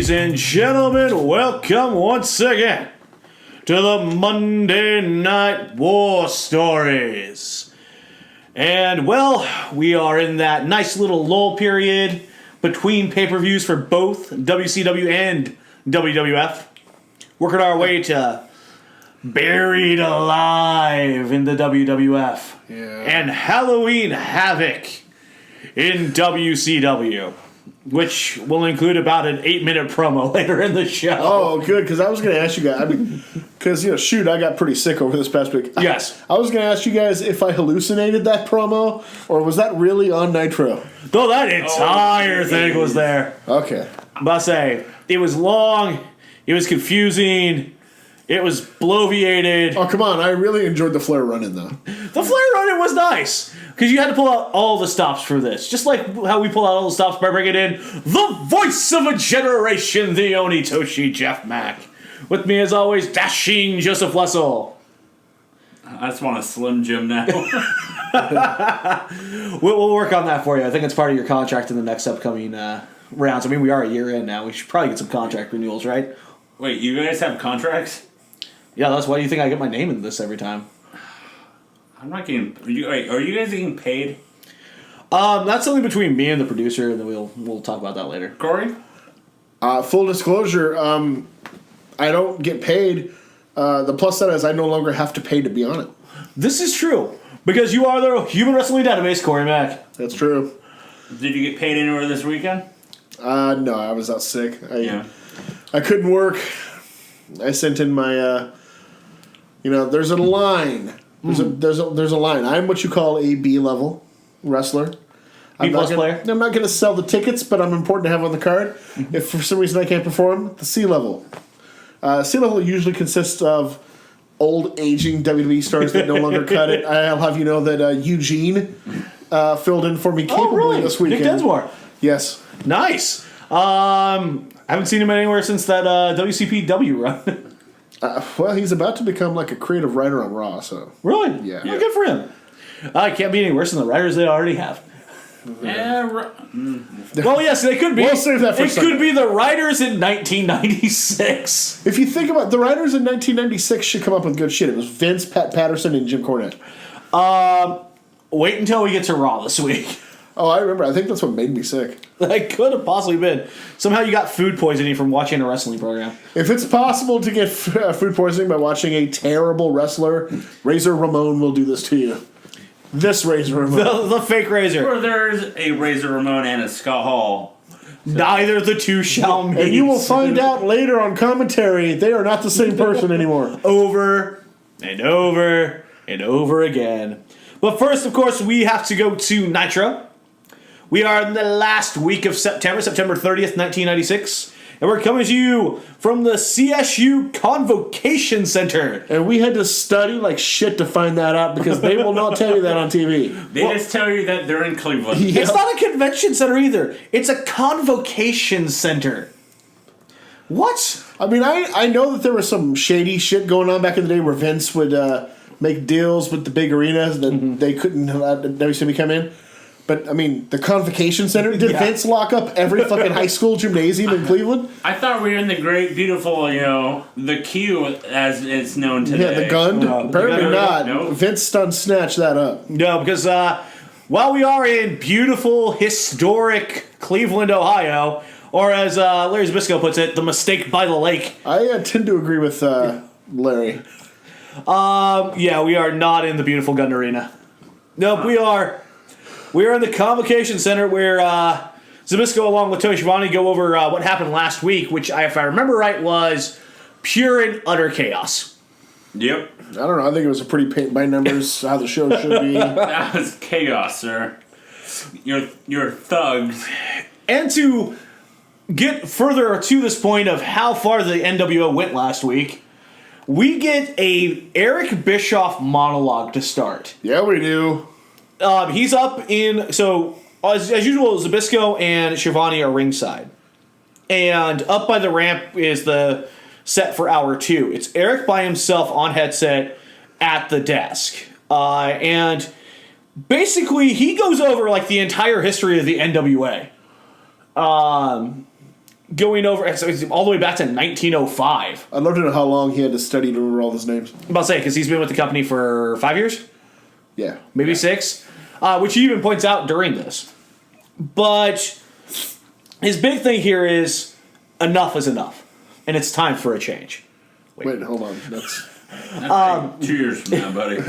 Ladies and gentlemen, welcome once again to the Monday Night War Stories. And, well, we are in that nice little lull period between pay-per-views for both WCW and WWF. Working our way to Buried Alive in the WWF. And Halloween Havoc in WCW. Which will include about an 8-minute promo later in the show. Oh, good, because I was going to ask you guys, because, I got pretty sick over this past week. Yes. I was going to ask you guys if I hallucinated that promo, or was that really on Nitro? No, that entire thing was there. Okay. But I say, it was long, it was confusing, it was bloviated. Oh, come on, I really enjoyed the Flair run-in, though. The Flair run-in was nice, because you had to pull out all the stops for this. Just like how we pull out all the stops by bringing in the voice of a generation, the Onitoshi Jeff Mack. With me, as always, dashing Joseph Lessel. I just want a Slim Jim now. We'll work on that for you. I think it's part of your contract in the next upcoming rounds. I mean, we are a year in now. We should probably get some contract renewals, right? Wait, you guys have contracts? Yeah, that's why you think I get my name in this every time. I'm not getting... Are you guys getting paid? That's something between me and the producer, and then we'll talk about that later. Corey? Full disclosure, I don't get paid. The plus side is I no longer have to pay to be on it. This is true, because you are the Human Wrestling Database, Corey Mack. That's true. Did you get paid anywhere this weekend? No, I was out sick. I couldn't work. I sent in my, there's a line. There's a line. I'm what you call a B-level wrestler. B-plus player? I'm not going to sell the tickets, but I'm important to have on the card. If for some reason I can't perform, the C-level. C-level usually consists of old, aging WWE stars that no longer cut it. I'll have you know that Eugene filled in for me capably this weekend. Nick Densmore. Yes. Nice. I haven't seen him anywhere since that WCPW run. Well, he's about to become like a creative writer on Raw, so... Really? Yeah. Oh, good for him. It can't be any worse than the writers they already have. Well, yes, they could be. We'll save that for a second. It could be the writers in 1996. If you think about the writers in 1996 should come up with good shit. It was Vince, Pat Patterson, and Jim Cornette. Wait until we get to Raw this week. Oh, I remember. I think that's what made me sick. That could have possibly been. Somehow you got food poisoning from watching a wrestling program. If it's possible to get food poisoning by watching a terrible wrestler, Razor Ramon will do this to you. This Razor Ramon. The fake Razor. Or there's a Razor Ramon and a Scott Hall. Neither the two shall meet. And you will find out later on commentary, they are not the same person anymore. Over and over and over again. But first, of course, we have to go to Nitro. We are in the last week of September 30th, 1996. And we're coming to you from the CSU Convocation Center. And we had to study like shit to find that out because they will not tell you that on TV. They just tell you that they're in Cleveland. Yeah. It's not a convention center either. It's a convocation center. What? I mean, I know that there was some shady shit going on back in the day where Vince would make deals with the big arenas that they couldn't let WCW come in. But, I mean, the Convocation Center, did Vince lock up every fucking high school gymnasium in Cleveland? I thought we were in the great, beautiful, the Q as it's known today. Yeah, the gun? Apparently not. Nope. Vince done snatched that up. No, because while we are in beautiful, historic Cleveland, Ohio, or as Larry Zbyszko puts it, the mistake by the lake. I tend to agree with Larry. We are not in the beautiful Gun Arena. Nope, we are in the Convocation Center where Zbyszko along with Tony Schiavone go over what happened last week, which, if I remember right, was pure and utter chaos. Yep. I don't know. I think it was a pretty paint by numbers how the show should be. That was chaos, sir. You're thugs. And to get further to this point of how far the NWO went last week, we get a Eric Bischoff monologue to start. Yeah, we do. He's up in... So, as usual, Zbyszko and Schiavone are ringside. And up by the ramp is the set for hour 2. It's Eric by himself on headset at the desk. And basically, he goes over like the entire history of the NWA. going over, so it's all the way back to 1905. I'd love to know how long he had to study to remember all those names. I'm about to say, because he's been with the company for 5 years? Yeah. Maybe 6? Which he even points out during this. But his big thing here is enough is enough. And it's time for a change. Wait, hold on. That's 2 years from now, buddy.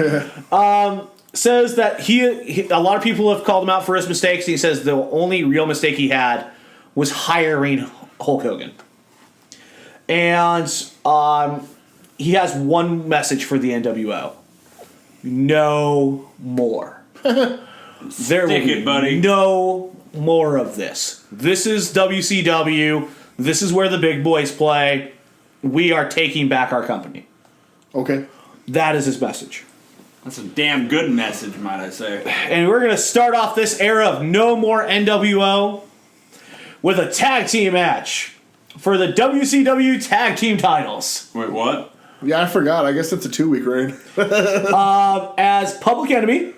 Says that he a lot of people have called him out for his mistakes. He says the only real mistake he had was hiring Hulk Hogan. And he has one message for the NWO. No more. There will be buddy. no more of this. This is WCW. This is where the big boys play. We are taking back our company. okay. That is his message. That's a damn good message, might I say. And we're going to start off this era of no more NWO with a tag team match for the WCW tag team titles. Wait, what? Yeah, I forgot. I guess it's a 2-week reign. As Public Enemy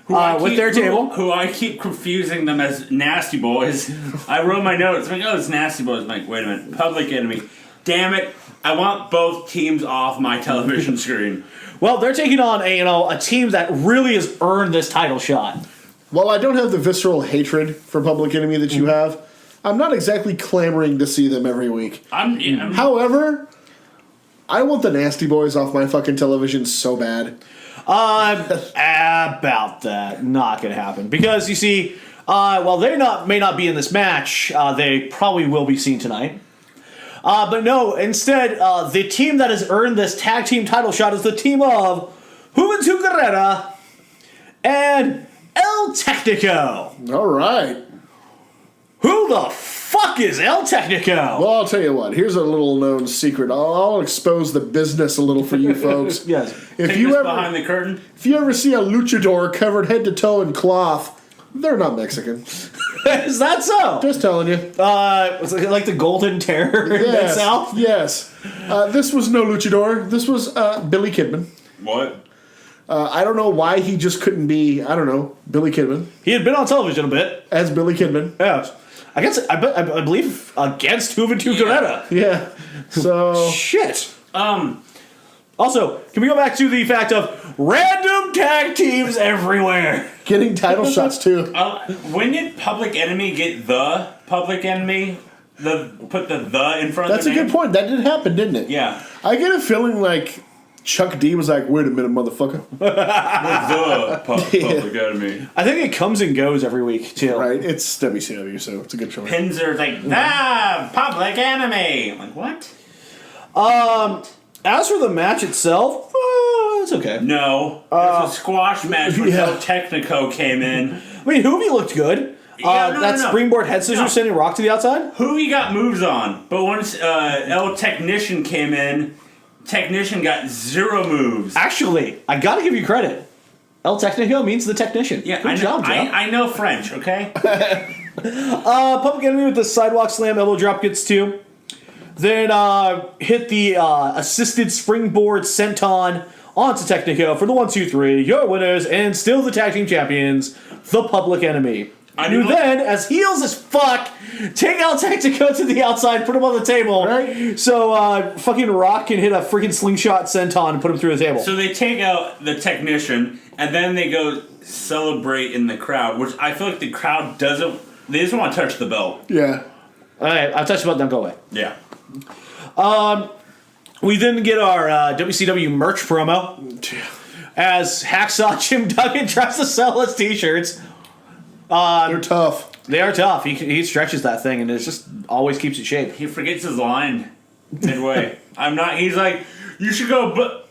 with their table. Who I keep confusing them as Nasty Boys. I wrote my notes. I'm like, oh, it's Nasty Boys. I'm like, wait a minute. Public Enemy. Damn it. I want both teams off my television screen. Well, they're taking on a team that really has earned this title shot. While I don't have the visceral hatred for Public Enemy that you have, I'm not exactly clamoring to see them every week. However, I want the Nasty Boys off my fucking television so bad. About that. Not going to happen. Because, you see, while they may not be in this match, they probably will be seen tonight. But no, instead, the team that has earned this tag team title shot is the team of Juventud Guerrera and El Technico. All right. Who the fuck is El Technico? Well, I'll tell you what. Here's a little known secret. I'll expose the business a little for you folks. Yes. If you ever behind the curtain. If you ever see a luchador covered head to toe in cloth, they're not Mexican. Is that so? Just telling you. Was it like the Golden Terror in the South? Yes. This was no luchador. This was Billy Kidman. What? I don't know why he just couldn't be, Billy Kidman. He had been on television a bit. As Billy Kidman. Yeah. I believe against Juventud Guerrera. Yeah. So. Shit. Also, can we go back to the fact of random tag teams everywhere? Getting title shots, too. When did Public Enemy get the Public Enemy? Put the in front That's of the a good point. That did happen, didn't it? Yeah. I get a feeling like Chuck D was like, wait a minute, motherfucker. The Public Enemy. I think it comes and goes every week, too. Right? It's WCW, so it's a good choice. Pins are like, the Public Enemy. I'm like, what? As for the match itself, it's okay. No. It was a squash match when El Technico came in. I mean, Hoovy looked good. No. Springboard head scissors sending Rock to the outside? Hoovy got moves on, but once El Technician came in, Technician got 0 moves. Actually, I gotta give you credit. El Technico means the technician. Yeah, good job, Joe. I know French, okay? Public Enemy with the sidewalk slam, elbow drop gets 2. Then hit the assisted springboard senton onto Technico for the 1-2-3. Your winners and still the tag team champions, the Public Enemy. Who then, as heels as fuck, take El Technico to the outside, put him on the table. Right. So fucking Rock can hit a freaking slingshot senton and put him through the table. So they take out the Technician, and then they go celebrate in the crowd, which I feel like the crowd doesn't... They just want to touch the belt. Yeah. Alright, I'll touch the button, now go away. Yeah. We then get our WCW merch promo as Hacksaw Jim Duggan tries to sell us t-shirts. They're tough. They are tough. He stretches that thing and it just always keeps it shaped. He forgets his line midway. He's like, you should go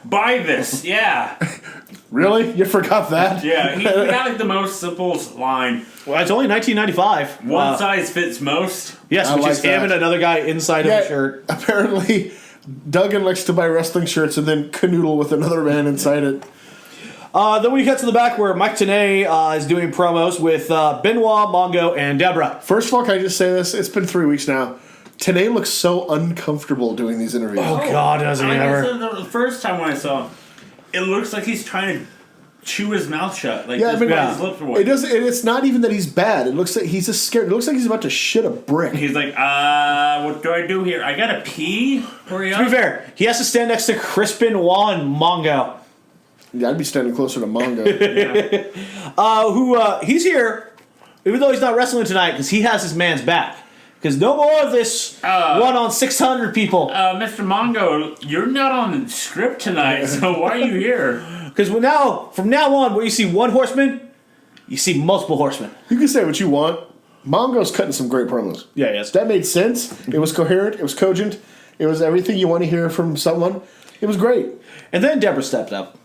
buy this. Yeah. Really? You forgot that? Yeah, he got like the most simple line. Well, it's only 1995. One size fits most. Yes, which is him and another guy inside of the shirt. Apparently, Duggan likes to buy wrestling shirts and then canoodle with another man inside it. Then we cut to the back where Mike Tenay is doing promos with Benoit, Mongo, and Deborah. First of all, can I just say this? It's been 3 weeks now. Tenay looks so uncomfortable doing these interviews. Oh God, doesn't he ever? The first time when I saw him, it looks like he's trying to chew his mouth shut. Like, Yeah, just I mean, by his lips were it doesn't. It's not even that he's bad. It looks like he's just scared. It looks like he's about to shit a brick. He's like, what do I do here? I gotta pee? Hurry up. To be fair, he has to stand next to Chris Benoit and Mongo. Yeah, I'd be standing closer to Mongo. He's here, even though he's not wrestling tonight, because he has his man's back. Because no more of this one on 600 people. Mr. Mongo, you're not on the script tonight, so why are you here? Because from now on, where you see one horseman, you see multiple horsemen. You can say what you want. Mongo's cutting some great promos. Yeah, yes. That made sense. It was coherent. It was cogent. It was everything you want to hear from someone. It was great. And then Deborah stepped up.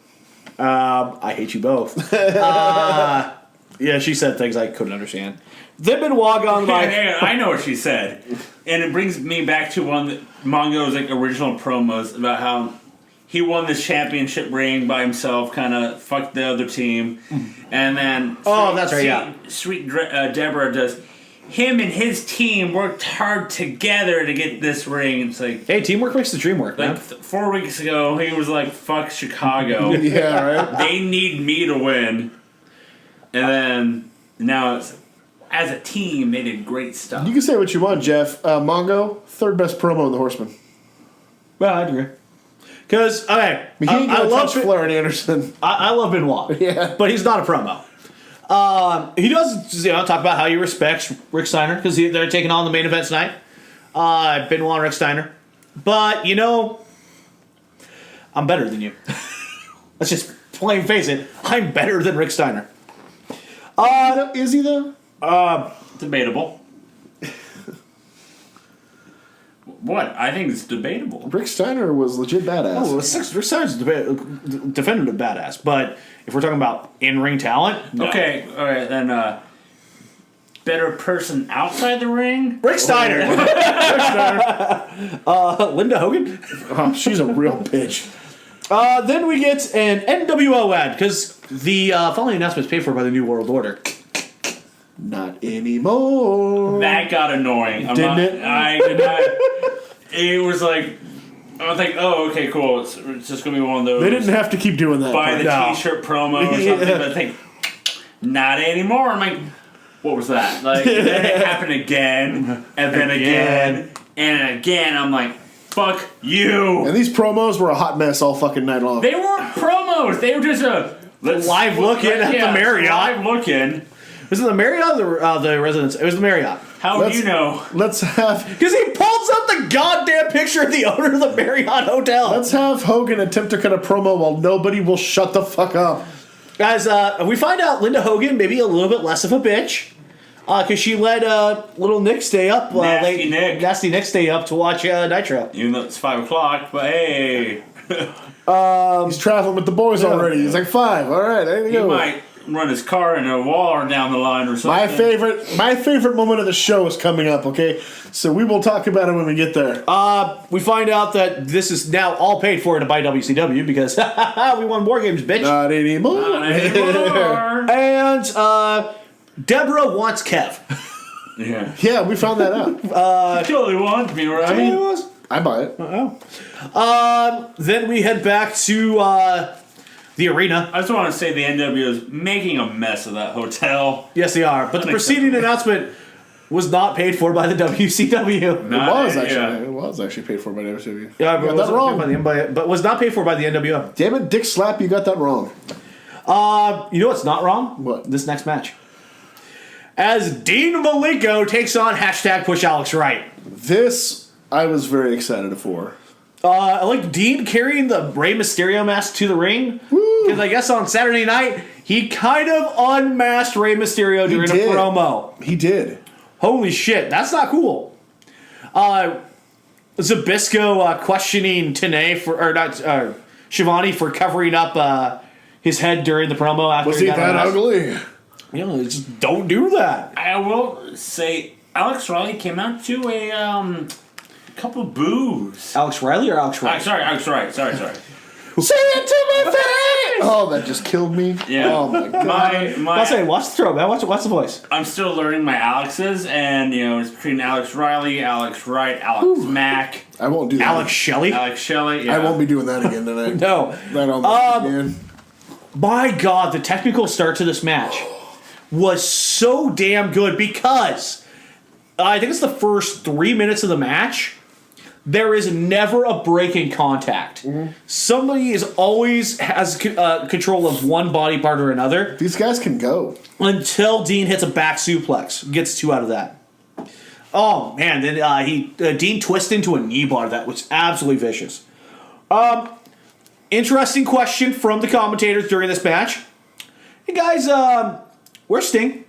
I hate you both. Yeah, she said things I couldn't understand. Then Benoit on Hey, I know what she said. And it brings me back to one that Mongo's like original promos about how he won this championship ring by himself, kind of fucked the other team. And then that's right, yeah. Sweet Deborah does. Him and his team worked hard together to get this ring. It's like, hey, teamwork makes the dream work, like man. 4 weeks ago, he was like, fuck Chicago. Yeah, right? They need me to win. And then now it's, as a team, they did great stuff. You can say what you want, Jeff. Mongo, third best promo in the Horseman. Well, I'd agree. Because, okay, I love Flair and Anderson. I love Benoit. Yeah. But he's not a promo. He does talk about how he respects Rick Steiner because they're taking on the main event tonight. Benoit and Rick Steiner. But, I'm better than you. Let's just plain face it. I'm better than Rick Steiner. Is he, though? Debatable. What? I think it's debatable. Rick Steiner was legit badass. Oh, Rick Steiner's definitive badass. But if we're talking about in-ring talent, no. Okay, all right, then better person outside the ring? Rick Steiner. Linda Hogan. Oh, she's a real bitch. Then we get an NWO ad because the following announcement is paid for by the New World Order. Not anymore. That got annoying. Didn't it? I did not. It was like, I was like, oh, okay, cool. It's just going to be one of those. They didn't have to keep doing that. Buy the t-shirt promo or something, but I think, not anymore. I'm like, what was that? Like, then it happened again, and then again, and again. I'm like, fuck you. And these promos were a hot mess all fucking night long. They weren't promos. They were just a live look-in at the Marriott. Live look-in. Was it the Marriott or the residence? It was the Marriott. How do you know? Let's have Because he pulls up the goddamn picture of the owner of the Marriott Hotel. Hogan attempt to cut a promo while nobody will shut the fuck up. Guys, we find out Linda Hogan maybe a little bit less of a bitch. Because she let little Nick stay up. Nasty Nick stay up to watch Nitro. Even though it's 5 o'clock, but hey. He's traveling with the boys already. He's like 5. All right, there you He go. might run his car in a wall or down the line or something. My favorite moment of the show is coming up, okay? So we will talk about it when we get there. We find out that this is now all paid for by WCW because we won War Games, bitch. Not anymore. Not anymore. And Deborah wants Kev. Yeah. Yeah, we found that out. You totally want me, right? I buy it. Then we head back to the arena. I just want to say the NWO is making a mess of that hotel. Yes, they are. But the preceding announcement was not paid for by the WCW. It was actually paid for by the WCW. Yeah, you got that wrong. But was not paid for by the NWO. Damn it, Dick Slap, you got that wrong. You know what's not wrong? What? This next match. As Dean Malenko takes on #push Alex Wright. This I was very excited for. I like Dean carrying the Rey Mysterio mask to the ring. Because I guess on Saturday night, he kind of unmasked Rey Mysterio during a promo. He did. Holy shit, that's not cool. Zbyszko questioning Shivani for covering up his head during the promo after Was he that ugly? Just don't do that. I will say Alex Riley came out to a couple boos. Alex Riley or Alex Wright? Sorry, Alex Wright. Sorry. Say it to my face! Oh, that just killed me. Yeah. Oh my god. I'll say, watch the throw, man. Watch the voice. I'm still learning my Alexes, and it's between Alex Riley, Alex Wright, Alex Mack, I won't do that. Alex Shelley. Alex Shelley. Yeah. I won't be doing that again tonight. No. That on again. my God, the technical start to this match was so damn good because I think it's the first 3 minutes of the match. There is never a break in contact. Somebody is always has control of one body part or another. These guys can go. Until Dean hits a back suplex. Gets 2 out of that. Oh, man. Then Dean twists into a knee bar that was absolutely vicious. Interesting question from the commentators during this match. Hey, guys, where's Sting?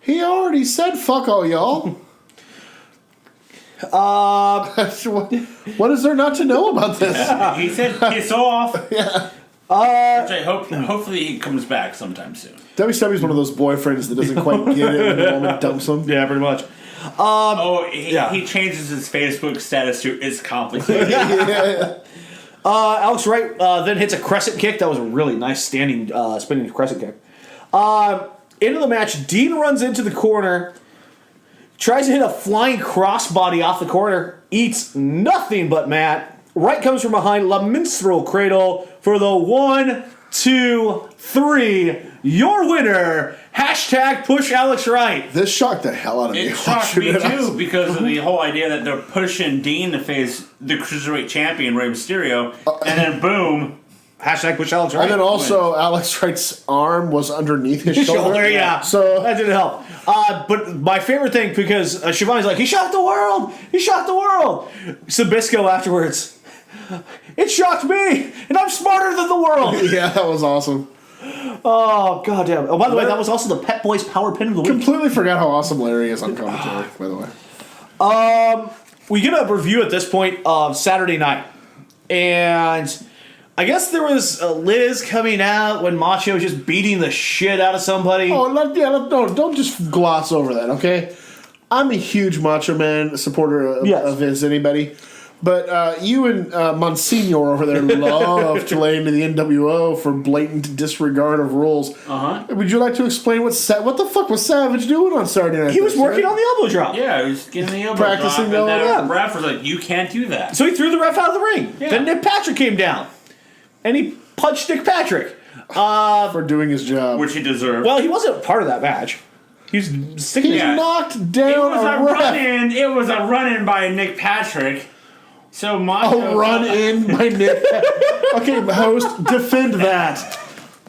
He already said fuck all y'all. What is there not to know about this? He said piss off. Yeah. Which I hope, hopefully he comes back sometime soon. WCW's one of those boyfriends that doesn't quite get it when the woman dumps him. Yeah, pretty much. He changes his Facebook status to "It's complicated." Alex Wright then hits a crescent kick. That was a really nice standing, spinning crescent kick. Into the match, Dean runs into the corner, tries to hit a flying crossbody off the corner, eats nothing but mat. Wright comes from behind, La Minstrel Cradle for the 1, 2, 3. Your winner. Hashtag push Alex Wright. This shocked the hell out of me. It shocked me too because of the whole idea that they're pushing Dean to face the Cruiserweight Champion, Rey Mysterio, and then boom. Hashtag push Alex Wright. And then also, Alex Wright's arm was underneath his shoulder. Yeah. So that didn't help. But my favorite thing, because Shivani's like, he shocked the world! He shocked the world! Sabisco afterwards, it shocked me! And I'm smarter than the world! yeah, that was awesome. Oh, goddamn. Oh, by the way, that was also the Pet Boys Power Pin of the Week. Completely forgot how awesome Larry is on commentary, by the way. We get a review at this point of Saturday night. And I guess there was Liz coming out when Macho was just beating the shit out of somebody. Don't just gloss over that, okay? I'm a huge Macho Man supporter of his, anybody. But you and Monsignor over there love to lay into the NWO for blatant disregard of rules. Would you like to explain what the fuck was Savage doing on Saturday night? He was working on the elbow drop. Yeah, he was getting the elbow Practicing drop, and elbow. the ref was like, "You can't do that." So he threw the ref out of the ring. Yeah. Then Nick Patrick came down. And he punched Nick Patrick. For doing his job. Which he deserved. Well, he wasn't part of that match. He was sticking He Yeah. knocked down a ref. It was a run-in by Nick Patrick. So Macho... A run-in by Nick Okay, host, defend that.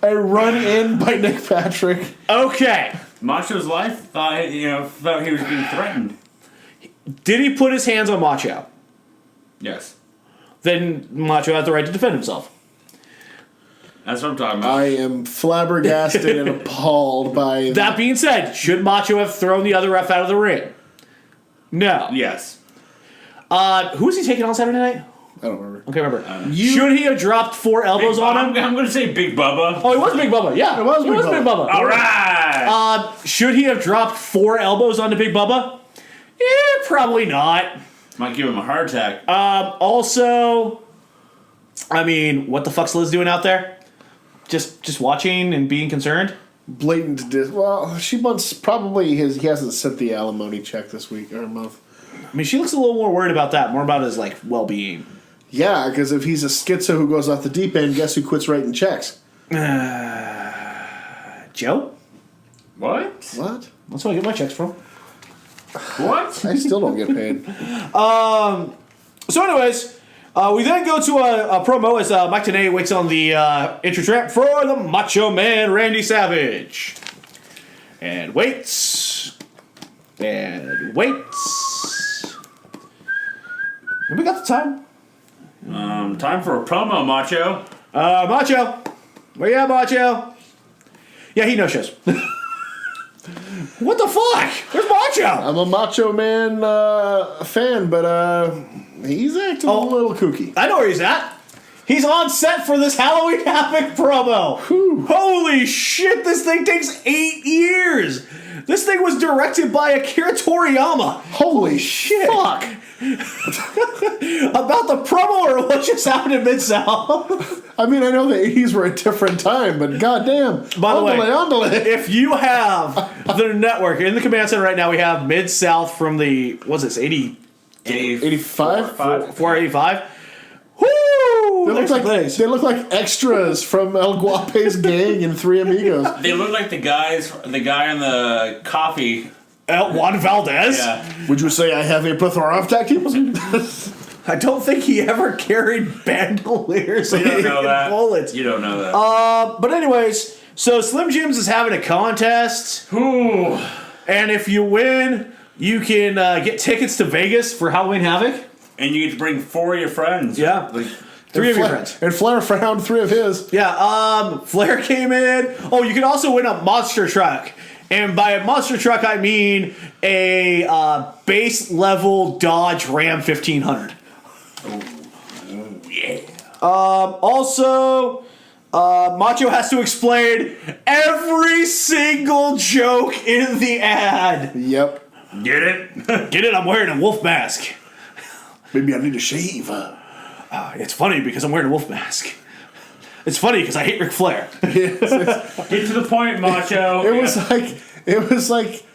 A run-in by Nick Patrick. Okay. Macho's life thought he was being threatened. Did he put his hands on Macho? Yes. Then Macho had the right to defend himself. That's what I'm talking about. I am flabbergasted and appalled by That being said, should Macho have thrown the other ref out of the ring? No. Yes. Who was he taking on Saturday night? I don't remember. Okay, remember. Should he have dropped 4 elbows on him? I'm going to say Big Bubba. Oh, it was Big Bubba. Yeah, It was Big Bubba. All right. Should he have dropped 4 elbows onto Big Bubba? Probably not. Might give him a heart attack. Also, I mean, what the fuck's Liz doing out there? Just watching and being concerned? Blatant well, she wants he hasn't sent the alimony check this week or month. I mean, she looks a little more worried about that, more about his, like, well-being. Yeah, because if he's a schizo who goes off the deep end, guess who quits writing checks? Joe? What? What? That's where I get my checks from. What? I still don't get paid. So anyways, we then go to a promo as Mike Tenay waits on the entrance ramp for the Macho Man Randy Savage. And waits. And waits. Have we got the time? Time for a promo, Macho. Macho. Where you at, Macho? Yeah, he no-shows. What the fuck? Where's Macho? I'm a Macho Man fan, but he's acting a little kooky. I know where he's at. He's on set for this Halloween Havoc promo. Whew. Holy shit, this thing takes 8 years. This thing was directed by Akira Toriyama. Holy shit. Fuck. About the promo or what just happened in Mid-South? I mean, I know the 80s were a different time, but goddamn. By the way, andale. if you have the network, in the command center right now, we have Mid-South from the, what's this, 85? 485? Woo! Woo! They look like extras from El Guape's gang in Three Amigos. They look like the guy on the coffee. Juan Valdez? Yeah. Would you say I have a plethora of tag teams? I don't think he ever carried bandoliers You don't know and that. bullets. You don't know that. But anyways, so Slim Jims is having a contest. Ooh. And if you win, you can get tickets to Vegas for Halloween Havoc. And you get to bring 4 of your friends. Yeah. Like, 3 of your friends. And Flair found 3 of his. Yeah, Flair came in. Oh, you can also win a monster truck. And by a monster truck, I mean a base level Dodge Ram 1500. oh yeah. Also, Macho has to explain every single joke in the ad. Yep. Get it? Get it? I'm wearing a wolf mask. Maybe I need to shave. It's funny because I'm wearing a wolf mask. It's funny because I hate Ric Flair. Get to the point, Macho. It was like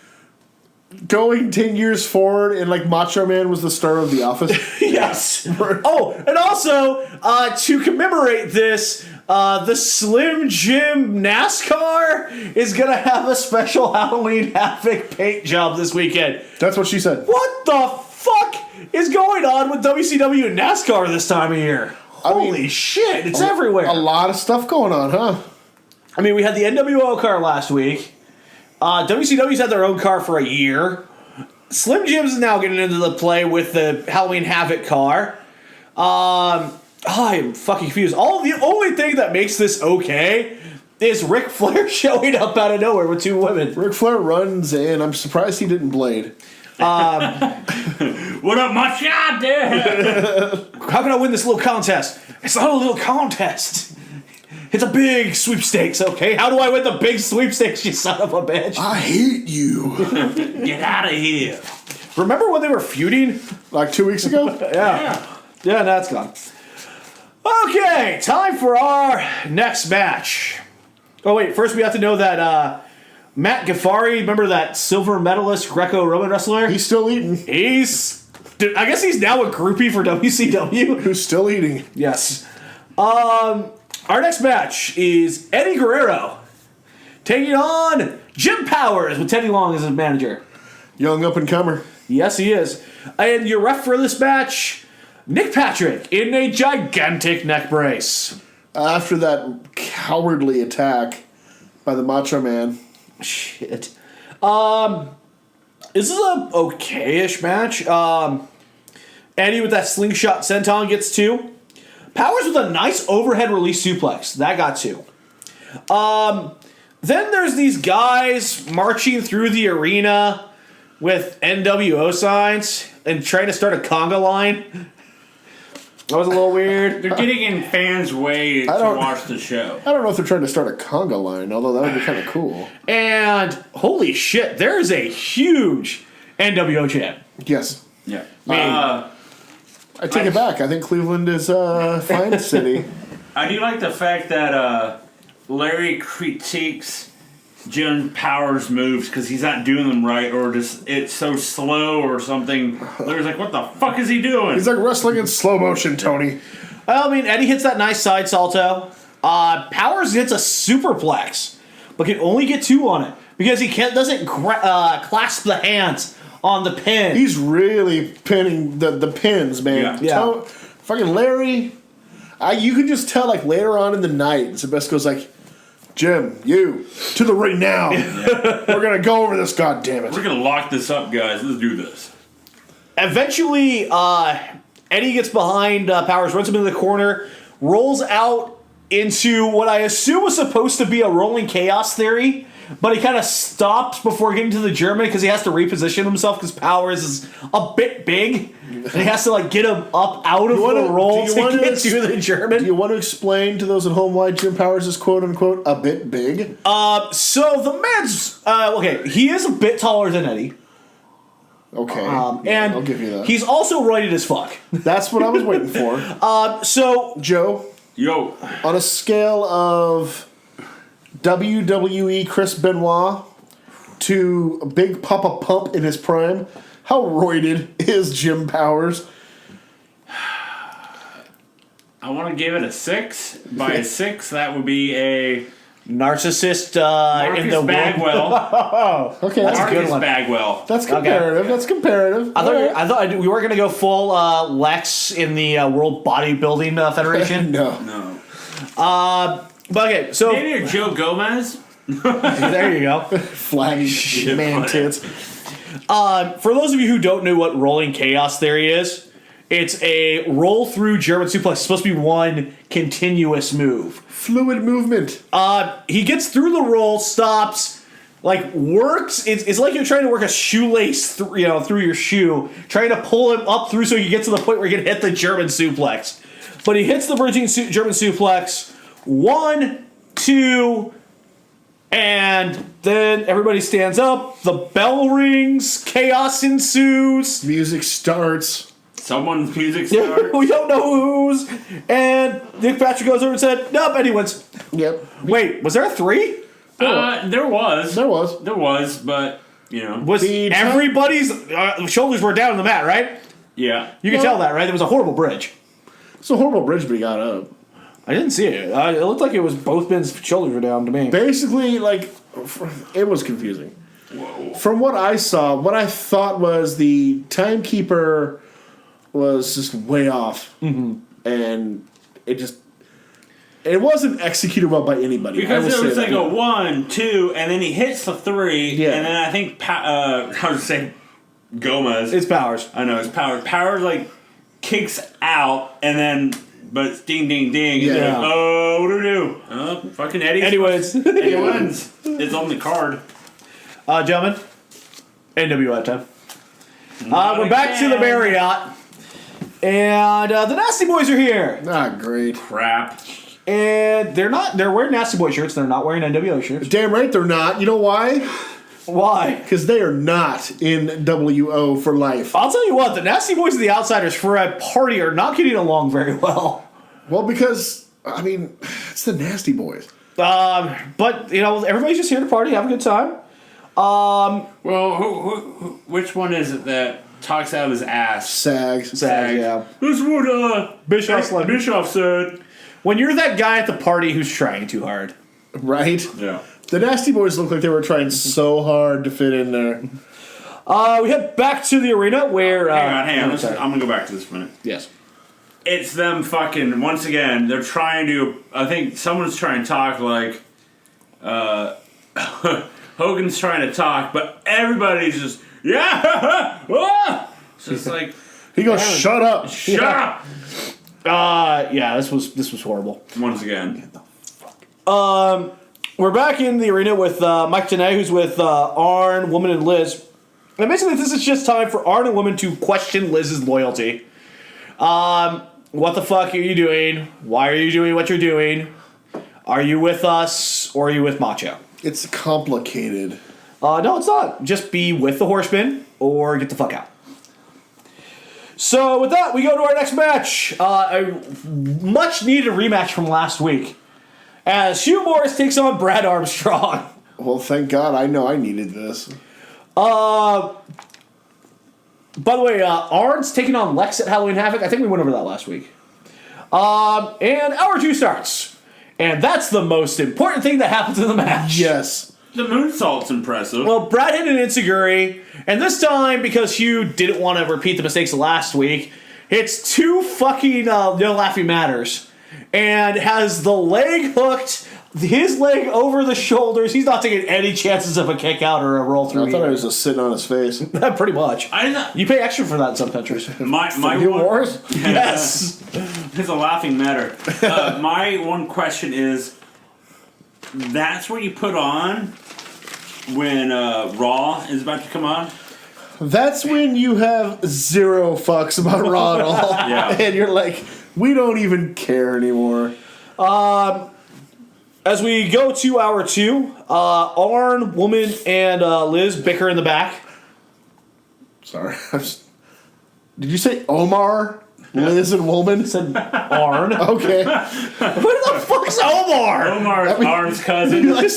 going 10 years forward, and like Macho Man was the star of The Office. Yes. Oh, and also to commemorate this, the Slim Jim NASCAR is gonna have a special Halloween Havoc paint job this weekend. That's what she said. What the fuck is going on with WCW and NASCAR this time of year? Holy shit, it's everywhere. A lot of stuff going on, huh? I mean, we had the NWO car last week. WCW's had their own car for a year. Slim Jim's is now getting into the play with the Halloween Havoc car. I'm fucking confused. The only thing that makes this okay is Ric Flair showing up out of nowhere with 2 women. Ric Flair runs in. I'm surprised he didn't blade. What up, Macho? How can I win this little contest? It's not a little contest. It's a big sweepstakes, okay? How do I win the big sweepstakes, you son of a bitch? I hate you. Get out of here. Remember when they were feuding? Like 2 weeks ago? Yeah, that's gone. Okay, time for our next match. Oh, wait, first we have to know that Matt Gaffari, remember that silver medalist Greco-Roman wrestler? He's still eating. I guess he's now a groupie for WCW. Who's still eating? Yes. Our next match is Eddie Guerrero taking on Jim Powers with Teddy Long as his manager. Young up-and-comer. Yes, he is. And your ref for this match, Nick Patrick, in a gigantic neck brace. After that cowardly attack by the Macho Man. Shit. This is a okay-ish match. Eddie with that slingshot senton gets 2. Powers with a nice overhead release suplex. That got 2. Then there's these guys marching through the arena with NWO signs and trying to start a conga line. That was a little weird. They're getting in fans' way to watch the show. I don't know if they're trying to start a conga line, although that would be kind of cool. And holy shit, there is a huge NWO champ. Yes. Yeah. I take it back. I think Cleveland is a fine city. I do like the fact that Larry critiques Jim Powers' moves because he's not doing them right, or just it's so slow or something. Larry's like, what the fuck is he doing? He's like wrestling in slow motion, Tony. I mean, Eddie hits that nice side salto. Powers hits a superplex, but can only get 2 on it because he doesn't clasp the hands on the pin. He's really pinning the pins, man. Yeah. Fucking Larry. You can just tell, like, later on in the night, Zabisco's goes like, Jim, you, to the ring now. We're going to go over this, goddammit. We're going to lock this up, guys. Let's do this. Eventually, Eddie gets behind Powers, runs him into the corner, rolls out into what I assume was supposed to be a rolling chaos theory, but he kind of stops before getting to the German because he has to reposition himself because Powers is a bit big, and he has to like get him up out of the roll to get to the German. Do you want to explain to those at home why Jim Powers is quote unquote a bit big? So the man's okay. He is a bit taller than Eddie. Okay, and I'll give you that. He's also roided as fuck. That's what I was waiting for. So Joe, Yo, on a scale of WWE Chris Benoit to Big Papa Pump in his prime, how roided is Jim Powers? I want to give it a 6. By a 6, that would be a Narcissist Marcus in the Bagwell. Okay, that's a good Marcus one. Bagwell. That's comparative. Okay. That's comparative. I thought we were going to go full Lex in the World Bodybuilding Federation. No. But okay, so Maybe a Joe Gomez. there you go. Flaggy man tits. For those of you who don't know what rolling chaos theory is, it's a roll through German suplex. It's supposed to be one continuous move. Fluid movement. He gets through the roll, stops, like works. It's like you're trying to work a shoelace through your shoe, trying to pull him up through so you get to the point where you can hit the German suplex. But he hits the bridging German suplex. 1, 2, and then everybody stands up. The bell rings. Chaos ensues. Music starts. Someone's music starts. We don't know whose. And Nick Patrick goes over and said, "Nope, and he wins." Yep. Wait, was there a 3? There was. There was. But, Was everybody's shoulders were down on the mat, right? yeah. You can tell that, right? It was a horrible bridge. It's a horrible bridge, but he got up. I didn't see it. It looked like it was both men's shoulders were down to me. Basically, it was confusing. Whoa. From what I saw, what I thought was the timekeeper was just way off. Mm-hmm. And it wasn't executed well by anybody. Because there was like a 1, 2, and then he hits the 3, Yeah. and then I think, how to say Gomez. It's Powers. I know, it's Powers. Powers, kicks out, and then, but it's ding, ding, ding. Yeah. Yeah. What do we do? Fucking Eddie. Anyways. Eddie wins. It's on the card. Gentlemen, NWO time. We're back to the Marriott. And the Nasty Boys are here. Great. Crap. And they're wearing Nasty Boy shirts. They're not wearing NWO shirts. Damn right they're not. You know why? Why? Because they are not in WO for life. I'll tell you what, the Nasty Boys and the Outsiders for a party are not getting along very well. Well, because, it's the Nasty Boys. But, everybody's just here to party, have a good time. Well, who which one is it that talks out of his ass? Sags. Yeah. This is what Bischoff said. When you're that guy at the party who's trying too hard. Right? Yeah. The Nasty Boys look like they were trying so hard to fit in there. We head back to the arena where... hang on. I'm going to go back to this for a minute. Yes. It's them fucking, once again, they're trying to, I think someone's trying to talk like, Hogan's trying to talk, but everybody's just, yeah, it's just like, He goes, shut up. shut up, yeah, this was horrible. once again. We're back in the arena with Mike Tenay, who's with Arn, Woman, and Liz. And basically, this is just time for Arn and Woman to question Liz's loyalty. What the fuck are you doing? Why are you doing what you're doing? Are you with us or are you with Macho? It's complicated. No, it's not. Just be with the Horsemen or get the fuck out. So with that, we go to our next match. A much needed rematch from last week. As Hugh Morris takes on Brad Armstrong. Well, thank God. I know I needed this. By the way, Arn's taking on Lex at Halloween Havoc. I think we went over that last week. And hour 2 starts. And that's the most important thing that happens in the match. Yes. The moonsault's impressive. Well, Brad hit an enziguri, and this time, because Hugh didn't want to repeat the mistakes of last week, hits 2 fucking No Laughing Matters, and has the leg hooked, his leg over the shoulders. He's not taking any chances of a kick out or a roll through. I thought I was just sitting on his face. Pretty much. You pay extra for that in some countries. My Hugh one, Morris? Yes. It's a laughing matter. My one question is, that's what you put on when Raw is about to come on? That's when you have 0 fucks about Raw at all. Yeah. And you're like, we don't even care anymore. As we go to hour 2, Arn, Woman, and Liz bicker in the back. Sorry. Did you say Omar? Liz and Woman. Said Arn. Okay. Who the fuck's Omar? Omar is Arn's cousin. You like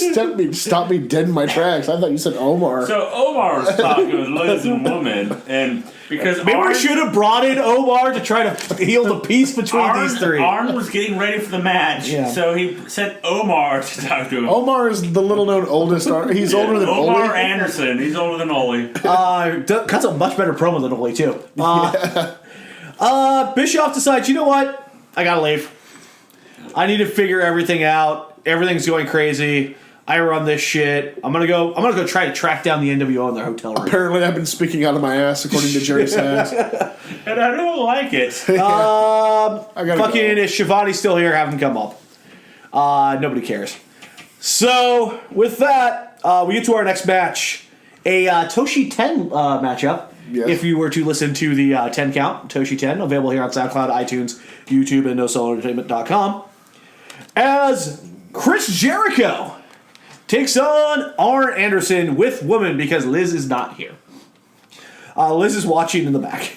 stopped me dead in my tracks. I thought you said Omar. So Omar was talking with Liz and Woman, and because Maybe we should have brought in Omar to try to heal the peace between these three. Arn was getting ready for the match, so he sent Omar to talk to him. Omar is the little known oldest. He's older than Omar Ole. Anderson. He's older than Ole. Cuts a much better promo than Ole too. Bischoff decides, you know what? I gotta leave. I need to figure everything out. Everything's going crazy. I run this shit. I'm gonna go try to track down the NWO in their hotel room. Apparently, I've been speaking out of my ass, according to Jerry Sands. And I don't like it. I gotta Fucking go. is Shivani's still here? Have him come up. Nobody cares. So with that, we get to our next match, a Toshi 10 matchup. Yes. If you were to listen to the 10 count, Toshi 10, available here on SoundCloud, iTunes, YouTube, and NoSoulEntertainment.com, as Chris Jericho takes on Arn Anderson with Woman because Liz is not here. Liz is watching in the back.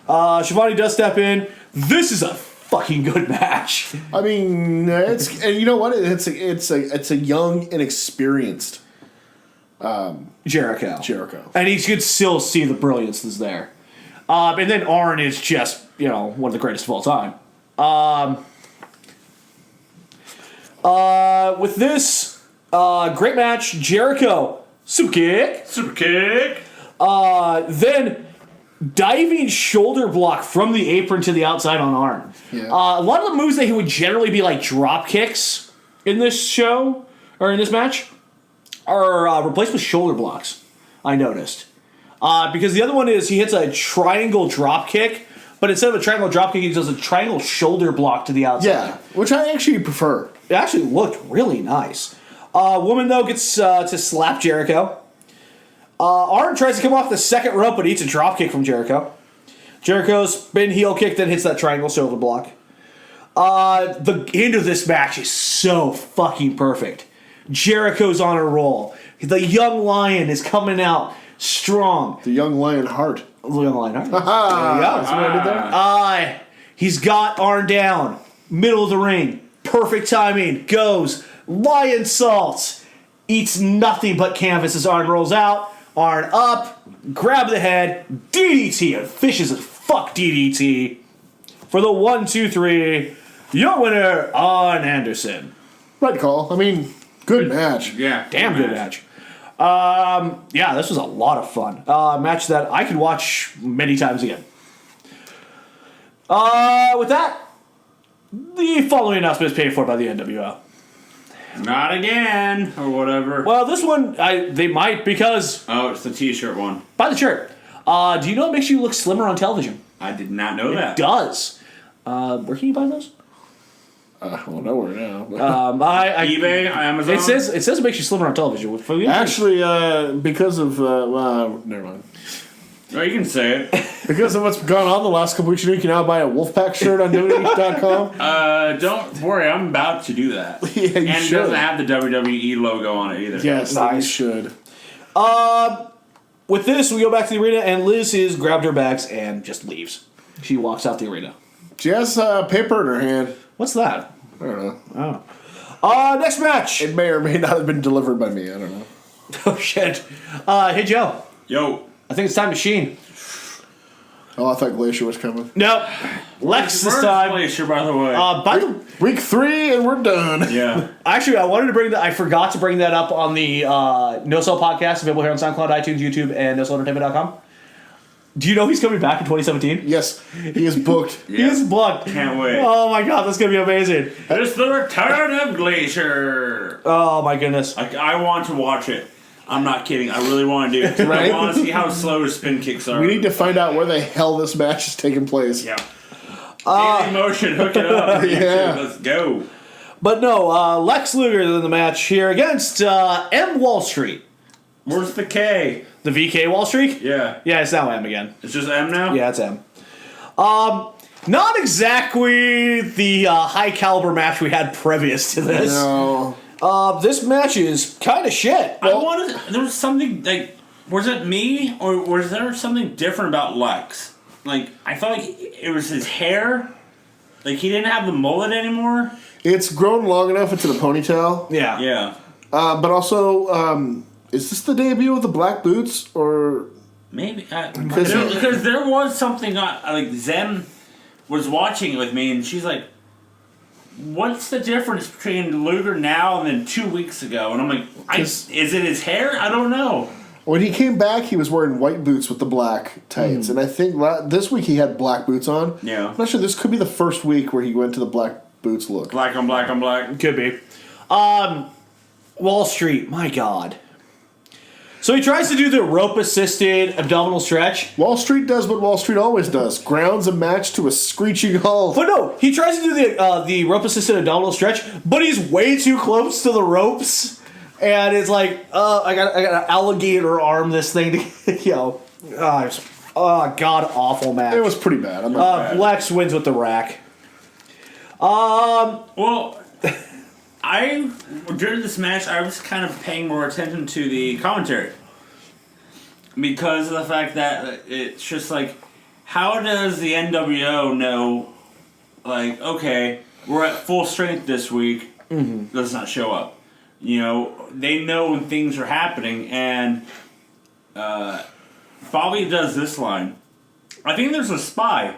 Shivani does step in. This is a fucking good match. I mean, and you know what? It's a young, inexperienced Jericho. And he could still see the brilliance that's there. And then Arn is just, one of the greatest of all time. With this great match, Jericho, super kick. Then diving shoulder block from the apron to the outside on Arn. Yeah. A lot of the moves that he would generally be like drop kicks in this show, or in this match, are replaced with shoulder blocks, I noticed. Because the other one is he hits a triangle drop kick, but instead of a triangle drop kick, he does a triangle shoulder block to the outside. Yeah, which I actually prefer. It actually looked really nice. Woman, though, gets to slap Jericho. Arn tries to come off the second rope, but eats a drop kick from Jericho. Jericho's spin heel kick, then hits that triangle shoulder block. The end of this match is so fucking perfect. Jericho's on a roll. The young lion is coming out strong. The young lion heart. The young lion heart. There you go. That's what I did there. He's got Arn down. Middle of the ring. Perfect timing. Goes. Lion salt. Eats nothing but canvas as Arn rolls out. Arn up. Grab the head. DDT. And fishes as fuck DDT. For the 1, 2, 3. Your winner, Arn Anderson. Right call. I mean, good match. Yeah. Damn good match. Yeah, this was a lot of fun. Match that I could watch many times again. With that, the following announcement is paid for by the NWO. Not again, or whatever. Well, this one, they might, because... Oh, it's the t-shirt one. Buy the shirt. Do you know it makes you look slimmer on television? I did not know It that. does. Where can you buy those? Well, nowhere now. But eBay, Amazon? It says it makes you slimmer on television. actually, because of never mind. Oh, you can say it. Because of what's gone on the last couple weeks, you can now buy a Wolfpack shirt on WWE.com. Don't worry, I'm about to do that. Yeah, you and should. it doesn't have the WWE logo on it either. Yes, Nice. you should. With this, we go back to the arena, and Liz has grabbed her bags and just leaves. She walks out the arena. She has paper in her hand. What's that? I don't know. Next match. It may or may not have been delivered by me. I don't know. Oh, shit. Hey, Joe. Yo. I think it's time to Sheen. Oh, I thought Glacier was coming. Nope. Lex this time. Glacier, by the way. By the Week 3 and we're done. yeah. Actually, I wanted to bring that. I forgot to bring that up on the No Sell podcast, available here on SoundCloud, iTunes, YouTube, and NoSellEntertainment.com. Do you know he's coming back in 2017? Yes, he is booked. He is booked. Can't wait. Oh my god, that's gonna be amazing. It's the return of Glacier. Oh my goodness. I want to watch it. I'm not kidding. I really want to do it. Right? I want to see how slow his spin kicks are. We need to find out where the hell this match is taking place. Yeah. Daily Motion, hook it up. Yeah. Let's go. But no, Lex Luger in the match here against M Wall Street. Where's the K? The VK Wall Street? Yeah. Yeah, it's now M again. It's just M now? Yeah, it's M. Not exactly the high caliber match we had previous to this. No. This match is kind of shit. I wanted. There was something like. Was it me or was there something different about Lex? like, I felt like it was his hair. Like, he didn't have the mullet anymore. It's grown long enough into the ponytail. Yeah. Yeah. But also, is this the debut of the black boots or? Maybe. Because there was something, like, Zen was watching it with me, and she's like, what's the difference between Luger now and then 2 weeks ago? And I'm like, is it his hair? I don't know. When he came back, he was wearing white boots with the black tights. And I think this week he had black boots on. Yeah. I'm not sure. This could be the first week where he went to the black boots look. Black on black on black. Could be. Wall Street, my God. So he tries to do the rope-assisted abdominal stretch. Wall Street does what Wall Street always does. Grounds a match to a screeching halt. But no, he tries to do the rope-assisted abdominal stretch, but he's way too close to the ropes. And it's like, I got an alligator arm this thing to, god-awful match. It was pretty bad. I'm not Lex wins with the rack. Well, during this match, I was kind of paying more attention to the commentary. Because of the fact that it's just like, how does the NWO know, like, okay, we're at full strength this week, let's not show up. You know, they know when things are happening, and Bobby does this line. I think there's a spy.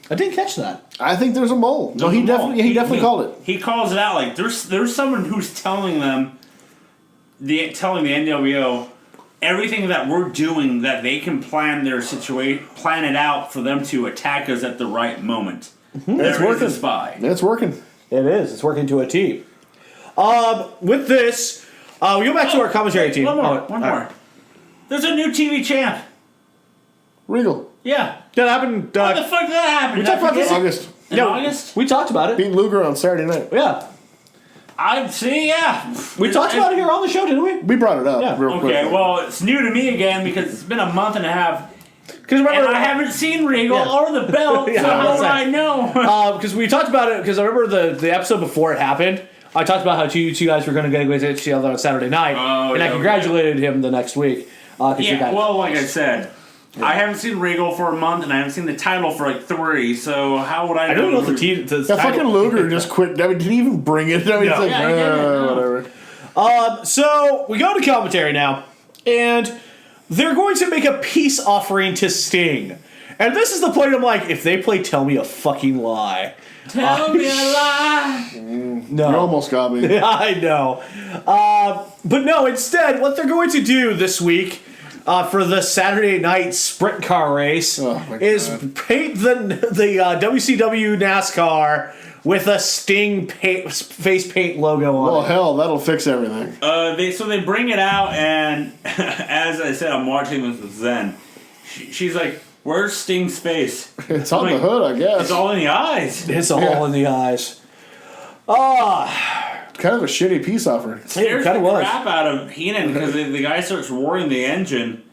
I didn't catch that. I think there's a mole. No, he definitely called it. He calls it out like there's someone who's telling them, telling the NWO everything that we're doing, that they can plan their situation, plan it out for them to attack us at the right moment. It's working. A spy. It's working. It is. It's working to a T. With this, we go back to our commentary team. One more. There's a new TV champ. Regal. Yeah. That happened. What the fuck did that happen? We talked about this August. In August? We talked about it. Beat Luger on Saturday night. Yeah. We talked about it here on the show, didn't we? We brought it up Yeah. real quick. Okay, well, it's new to me again because it's been a month and a half. Because remember, And I haven't seen Regal or the belt, Yeah, so how would that's I know? because we talked about it, because I remember the episode before it happened, I talked about how two guys were going to go to see on Saturday night, and I congratulated him the next week. Yeah, well, like I said, I haven't seen Regal for a month, and I haven't seen the title for like 3, so how would I know? I don't know if the That fucking Luger just quit. I mean, didn't even bring it. I mean, it's like, Yeah, he didn't. whatever. So we go to commentary now, and they're going to make a peace offering to Sting. And this is the point I'm like, if they play Tell Me a Fucking Lie. Tell me a lie. No. You almost got me. I know. But no, instead, what they're going to do this week for the Saturday night sprint car race is paint the WCW NASCAR with a Sting face paint logo on Well, it. hell, that'll fix everything. So they bring it out, and as I said, I'm watching this with Zen. She's like, where's Sting's face? It's on the hood, I guess. It's all in the eyes. It's all in the eyes. Kind of a shitty peace offering. Scares kinda the was. crap out of Heenan because the guy starts roaring the engine.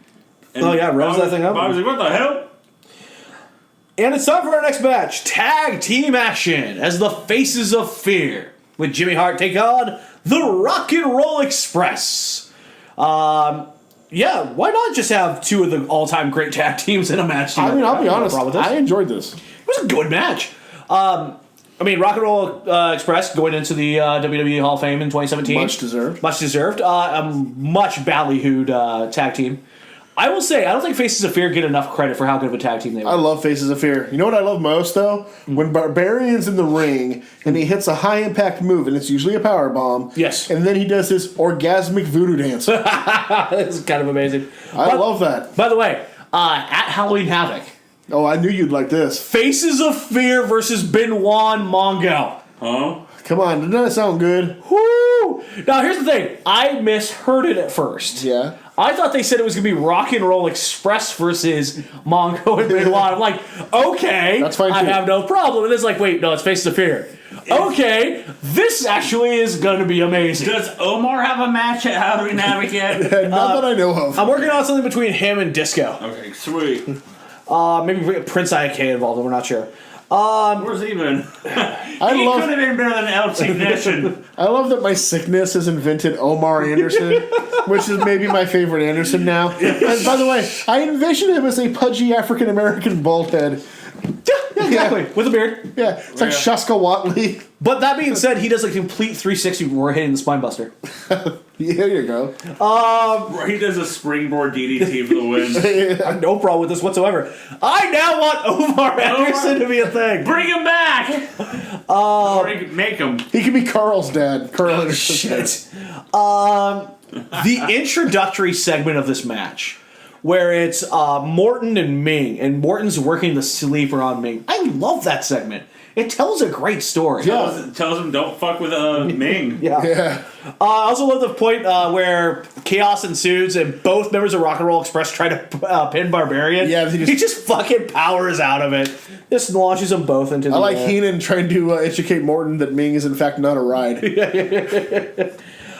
And revs that thing up. I was like, what the hell? And it's time for our next match. Tag team action as the Faces of Fear. With Jimmy Hart take on the Rock and Roll Express. Yeah, why not just have two of the all-time great tag teams in a match? I mean, I'll be No honest. problem with this. I enjoyed this. It was a good match. I mean, Rock and Roll Express going into the WWE Hall of Fame in 2017. Much deserved. Much deserved. A much ballyhooed tag team. I will say, I don't think Faces of Fear get enough credit for how good of a tag team they were. I love Faces of Fear. You know what I love most, though? When Barbarian's in the ring and he hits a high-impact move, and it's usually a power bomb. Yes. And then he does his orgasmic voodoo dance. This is kind of amazing. I love that. By the way, at Halloween Havoc, Oh, I knew you'd like this. Faces of Fear versus Benoit and Mongo. Huh? Come on, doesn't that sound good? Woo! Now, here's the thing. I misheard it at first. Yeah. I thought they said it was going to be Rock and Roll Express versus Mongo and Benoit. I'm like, okay. That's fine, I too. have no problem. And it's like, wait, no, it's Faces of Fear. Okay, this actually is going to be amazing. Does Omar have a match at Halloween Havoc yet? Not that I know of. I'm working on something between him and Disco. Okay, sweet. Maybe bring Prince IK involved, we're not sure. Where's even? He could have been better than El Technician. I love that my sickness has invented Omar Anderson, which is maybe my favorite Anderson now. And by the way, I envision him as a pudgy African American bald head. Yeah, exactly. With a beard. Yeah, it's like Shaska Watley. But that being said, he does a complete 360 before hitting the spine buster. Yeah, there you go. He does a springboard DDT for the win. I have no problem with this whatsoever. I now want Omar Anderson to be a thing. Bring him back! Or make him. He can be Carl's dad. Carl Anderson. Shit. The introductory segment of this match, where it's Morton and Ming, and Morton's working the sleeper on Ming. I love that segment. It tells a great story. Tells him don't fuck with Ming. Yeah. I also love the point where chaos ensues and both members of Rock and Roll Express try to pin Barbarian. Yeah, he just fucking powers out of it. Just launches them both into the I like air. Heenan trying to educate Morton that Ming is in fact not a ride.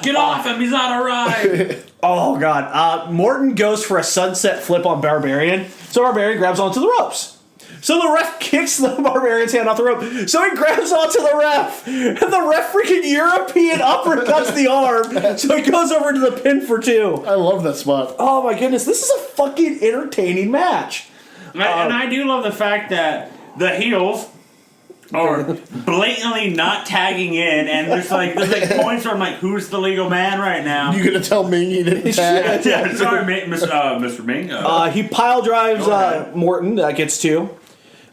Get off him, he's not a ride. Oh, God. Morton goes for a sunset flip on Barbarian, so Barbarian grabs onto the ropes. So the ref kicks the Barbarian's hand off the rope, so he grabs onto the ref, and the ref freaking European uppercuts the arm, so he goes over to the pin for 2. I love that spot. Oh, my goodness. This is a fucking entertaining match. And I do love the fact that the heels are blatantly not tagging in, and there's like points where I'm like, who's the legal man right now? You gonna tell Ming he didn't tag? Yeah, sorry, Mr. Ming. He pile drives Morton. That gets 2.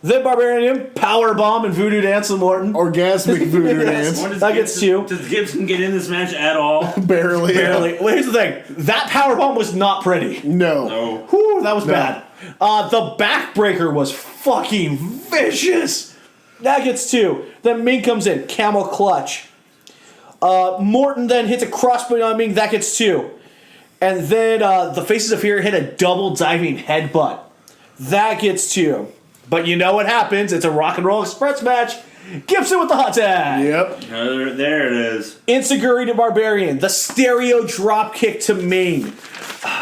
Then Barbarian power bomb and voodoo dance with Morton. Orgasmic voodoo dance. That gets 2. Does Gibson get in this match at all? Barely. Barely. Well, here's the thing. That power bomb was not pretty. No. No. Whew, that was bad. The backbreaker was fucking vicious. That gets 2. Then Ming comes in. Camel clutch. Morton then hits a crossbody on Ming. That gets 2. And then the Faces of Fear hit a double diving headbutt. That gets 2. But you know what happens. It's a Rock and Roll Express match. Gibson with the hot tag. Yep. There it is. Insecurity to Barbarian. The stereo drop kick to Ming.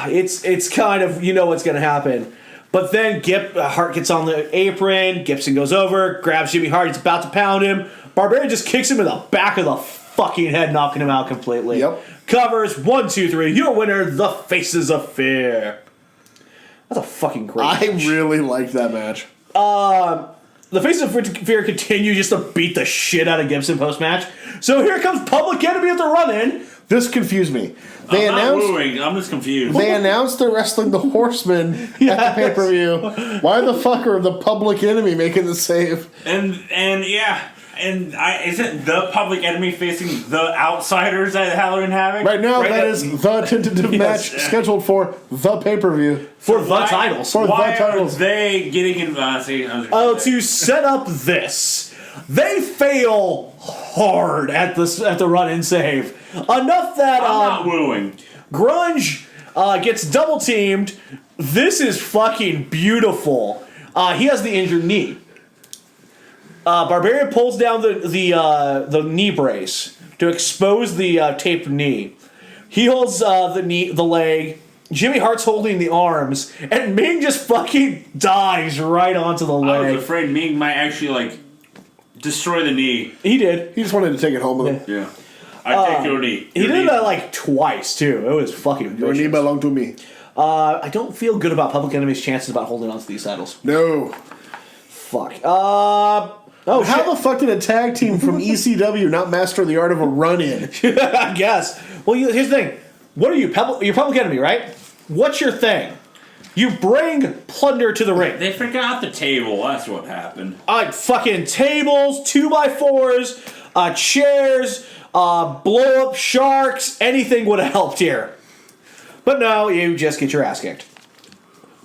It's kind of, you know what's going to happen. But then Hart gets on the apron. Gibson goes over, grabs Jimmy Hart. He's about to pound him. Barbarian just kicks him in the back of the fucking head, knocking him out completely. Yep. Covers. 1, 2, 3. Your winner, the Faces of Fear. That's a fucking great match. I really liked that match. The Faces of Fear continue just to beat the shit out of Gibson post-match. So here comes Public Enemy at the run-in. This confused me. I'm not wooing. I'm just confused. They announced they're wrestling the Horsemen at the pay-per-view. Why the fuck are the Public Enemy making the save? And yeah. And isn't the Public Enemy facing the Outsiders at Halloween Havoc? Right now, that is the tentative match scheduled for the pay-per-view. For the titles. For Why the titles. are they getting in? To set up this, they fail hard at the run-in save. Enough that I'm not wooing. Grunge gets double-teamed. This is fucking beautiful. He has the injured knee. Barbarian pulls down the knee brace to expose the taped knee. He holds the leg. Jimmy Hart's holding the arms, and Ming just fucking dives right onto the leg. I was afraid Ming might actually destroy the knee. He did. He just wanted to take it home with him. Yeah, I take your knee. He did that twice too. It was fucking Your knee vicious. belonged to me. I don't feel good about Public Enemy's chances about holding on to these titles. No. Fuck. How the fuck did a tag team from ECW not master the art of a run-in? I guess. Well, here's the thing. What are you? You're Public Enemy, right? What's your thing? You bring plunder to the ring. They forgot the table. That's what happened. Fucking tables, 2x4s, chairs, blow up sharks. Anything would have helped here. But no, you just get your ass kicked.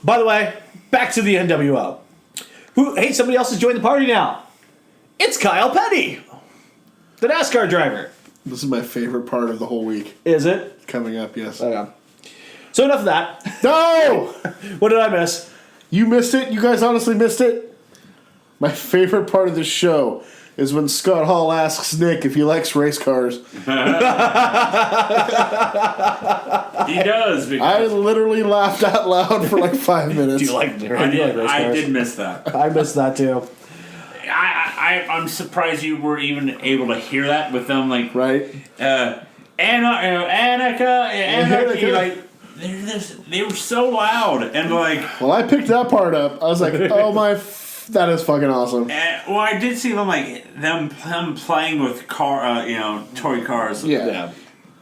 By the way, back to the NWO. Hey, somebody else has joined the party now. It's Kyle Petty, the NASCAR driver. This is my favorite part of the whole week. Is it? Coming up, yes. Okay. So enough of that. No! What did I miss? You missed it? You guys honestly missed it? My favorite part of the show is when Scott Hall asks Nick if he likes race cars. He does. I literally laughed out loud for 5 minutes. Do you like race I cars? did miss that. I missed that too. I'm surprised you were even able to hear that with them, like Right. Anarchy, like they were so loud and like. Well, I picked that part up. I was like, oh my, that is fucking awesome. Well, I did see them playing with toy cars. Yeah.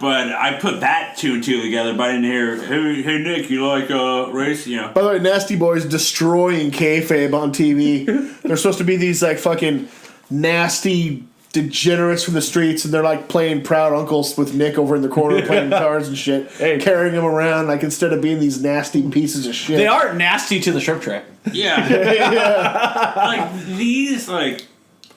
But I put that two and two together, but I didn't hear, hey Nick, you like race? You know. By the way, Nasty Boys destroying kayfabe on TV. They're supposed to be these like fucking nasty degenerates from the streets, and they're like playing proud uncles with Nick over in the corner playing cars and shit, carrying him around like instead of being these nasty pieces of shit. They are nasty to the shrimp tray. Yeah. Yeah. Like these, like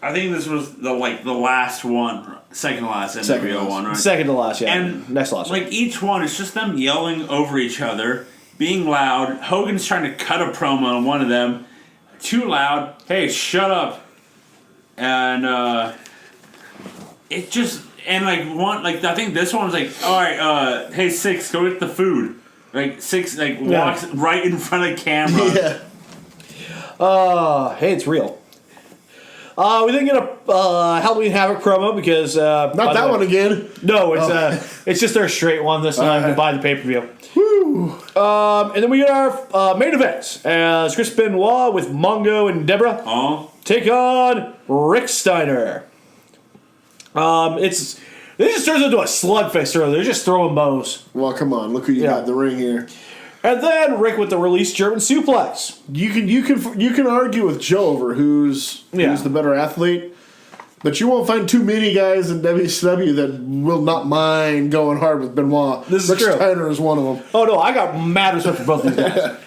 I think this was the last one, second to last NWO one, right? Second to last, yeah. And next to last. Like each one, it's just them yelling over each other, being loud. Hogan's trying to cut a promo on one of them, too loud. Hey, shut up! And it just I think this one was like, all right, hey Six, go get the food. Like Six walks right in front of camera. Yeah. Hey, it's real. We didn't get a Halloween Havoc promo because Not that one again. No, it's just their straight one this time to buy the pay-per-view. Woo. And then we get our main event as Chris Benoit with Mongo and Deborah take on Rick Steiner. This just turns into a slugfest early. They're just throwing bows. Well, come on, look who you got in the ring here. And then Rick with the released German suplex. You can argue with Joe over who's the better athlete, but you won't find too many guys in WCW that will not mind going hard with Benoit. This is Rick true. Steiner is one of them. Oh no, I got mad respect for both of these guys.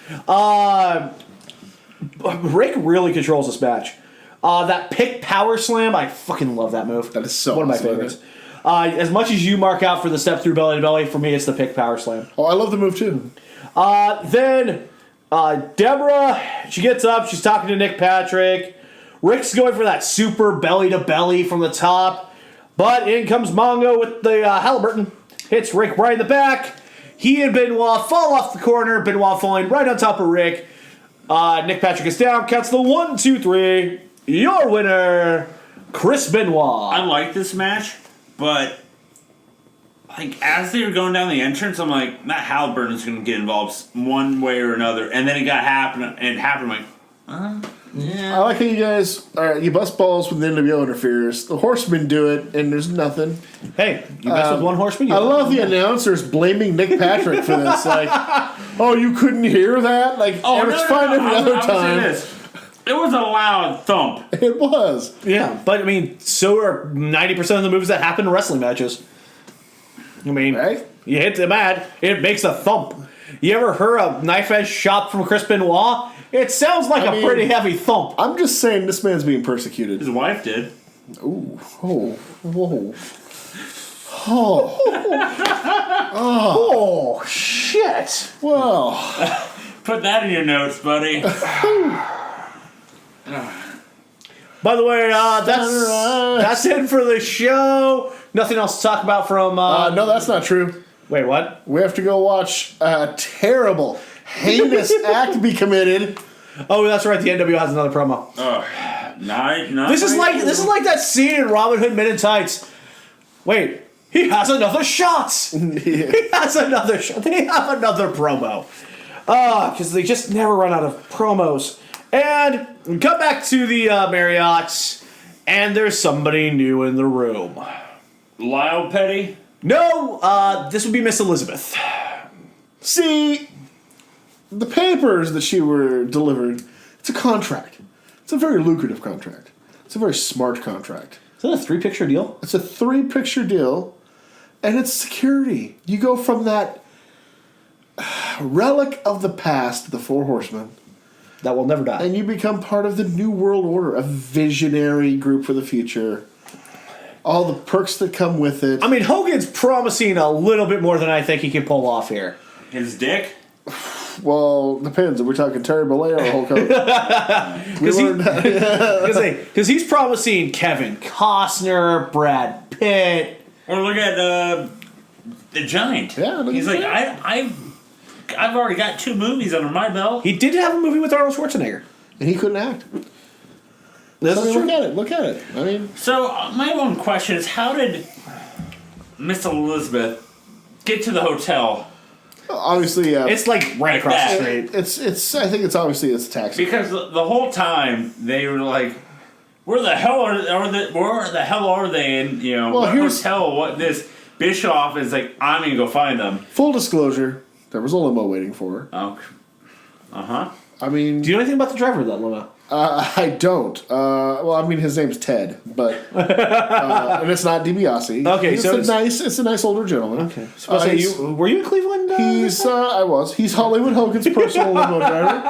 Rick really controls this match. That pick power slam, I fucking love that move. That is so one of my awesome, favorites. As much as you mark out for the step through belly to belly, for me it's the pick power slam. Oh, I love the move too. Then Deborah, she gets up, she's talking to Nick Patrick. Rick's going for that super belly to belly from the top, but in comes Mongo with the Halliburton. Hits Rick right in the back. He and Benoit fall off the corner. Benoit falling right on top of Rick. Nick Patrick is down, counts the 1, 2, 3. Your winner, Chris Benoit. I like this match, but as they were going down the entrance, I'm like, Matt Halliburton is going to get involved one way or another, and then it happened. I'm like, yeah. I like how you guys you bust balls when the NWO interferes. The Horsemen do it, and there's nothing. Hey, you mess with one horseman. I love the announcers blaming Nick Patrick for this. Like, oh, you couldn't hear that? Like, it's fine every other time. It was a loud thump. It was. Yeah, but I mean, so are 90% of the moves that happen in wrestling matches. I mean, right? You hit the mat, it makes a thump. You ever heard a knife edge shot from Chris Benoit? It sounds like a pretty heavy thump. I'm just saying this man's being persecuted. His wife did. Ooh. Oh. Whoa. Oh, shit. Well. Put that in your notes, buddy. By the way, that's it for the show. Nothing else to talk about from... no, that's not true. Wait, what? We have to go watch a terrible, heinous act be committed. Oh, that's right. The NWO has another promo. This is like that scene in Robin Hood Men in Tights. Wait, he has another shot. He has another shot. They have another promo. Because they just never run out of promos. And we come back to the Marriott's, and there's somebody new in the room. Lyle Petty? No, this would be Miss Elizabeth. See, the papers that she were delivered, it's a contract. It's a very lucrative contract. It's a very smart contract. Is that a 3-picture deal? It's a 3-picture deal, and it's security. You go from that relic of the past, the Four Horsemen, that will never die, and you become part of the New World Order, a visionary group for the future. All the perks that come with it. I mean, Hogan's promising a little bit more than I think he can pull off here. His dick? Well, depends. Are we talking Terry Bollea or Hulk Hogan? Because he's promising Kevin Costner, Brad Pitt. Or look at the Giant. Yeah, he's like, I've already got 2 movies under my belt. He did have a movie with Arnold Schwarzenegger. And he couldn't act. This I is mean, true. look at it. I mean, So my one question is, how did Miss Elizabeth get to the hotel? obviously, It's like right across that. the street. it's. I think it's obviously it's a taxi. Because the whole time they were like, "Where the hell are they? Where the hell are they?" And Well, what here's- hotel? What this Bischoff is like? I'm gonna go find them. Full disclosure: there was a limo waiting for her. Oh, huh. I mean, Do you know anything about the driver of that limo? I don't. Well, I mean, his name's Ted, but and it's not DiBiase. Okay, so it's a nice older gentleman. Okay. So were you in Cleveland? He's I was. He's Hollywood Hogan's personal limo driver.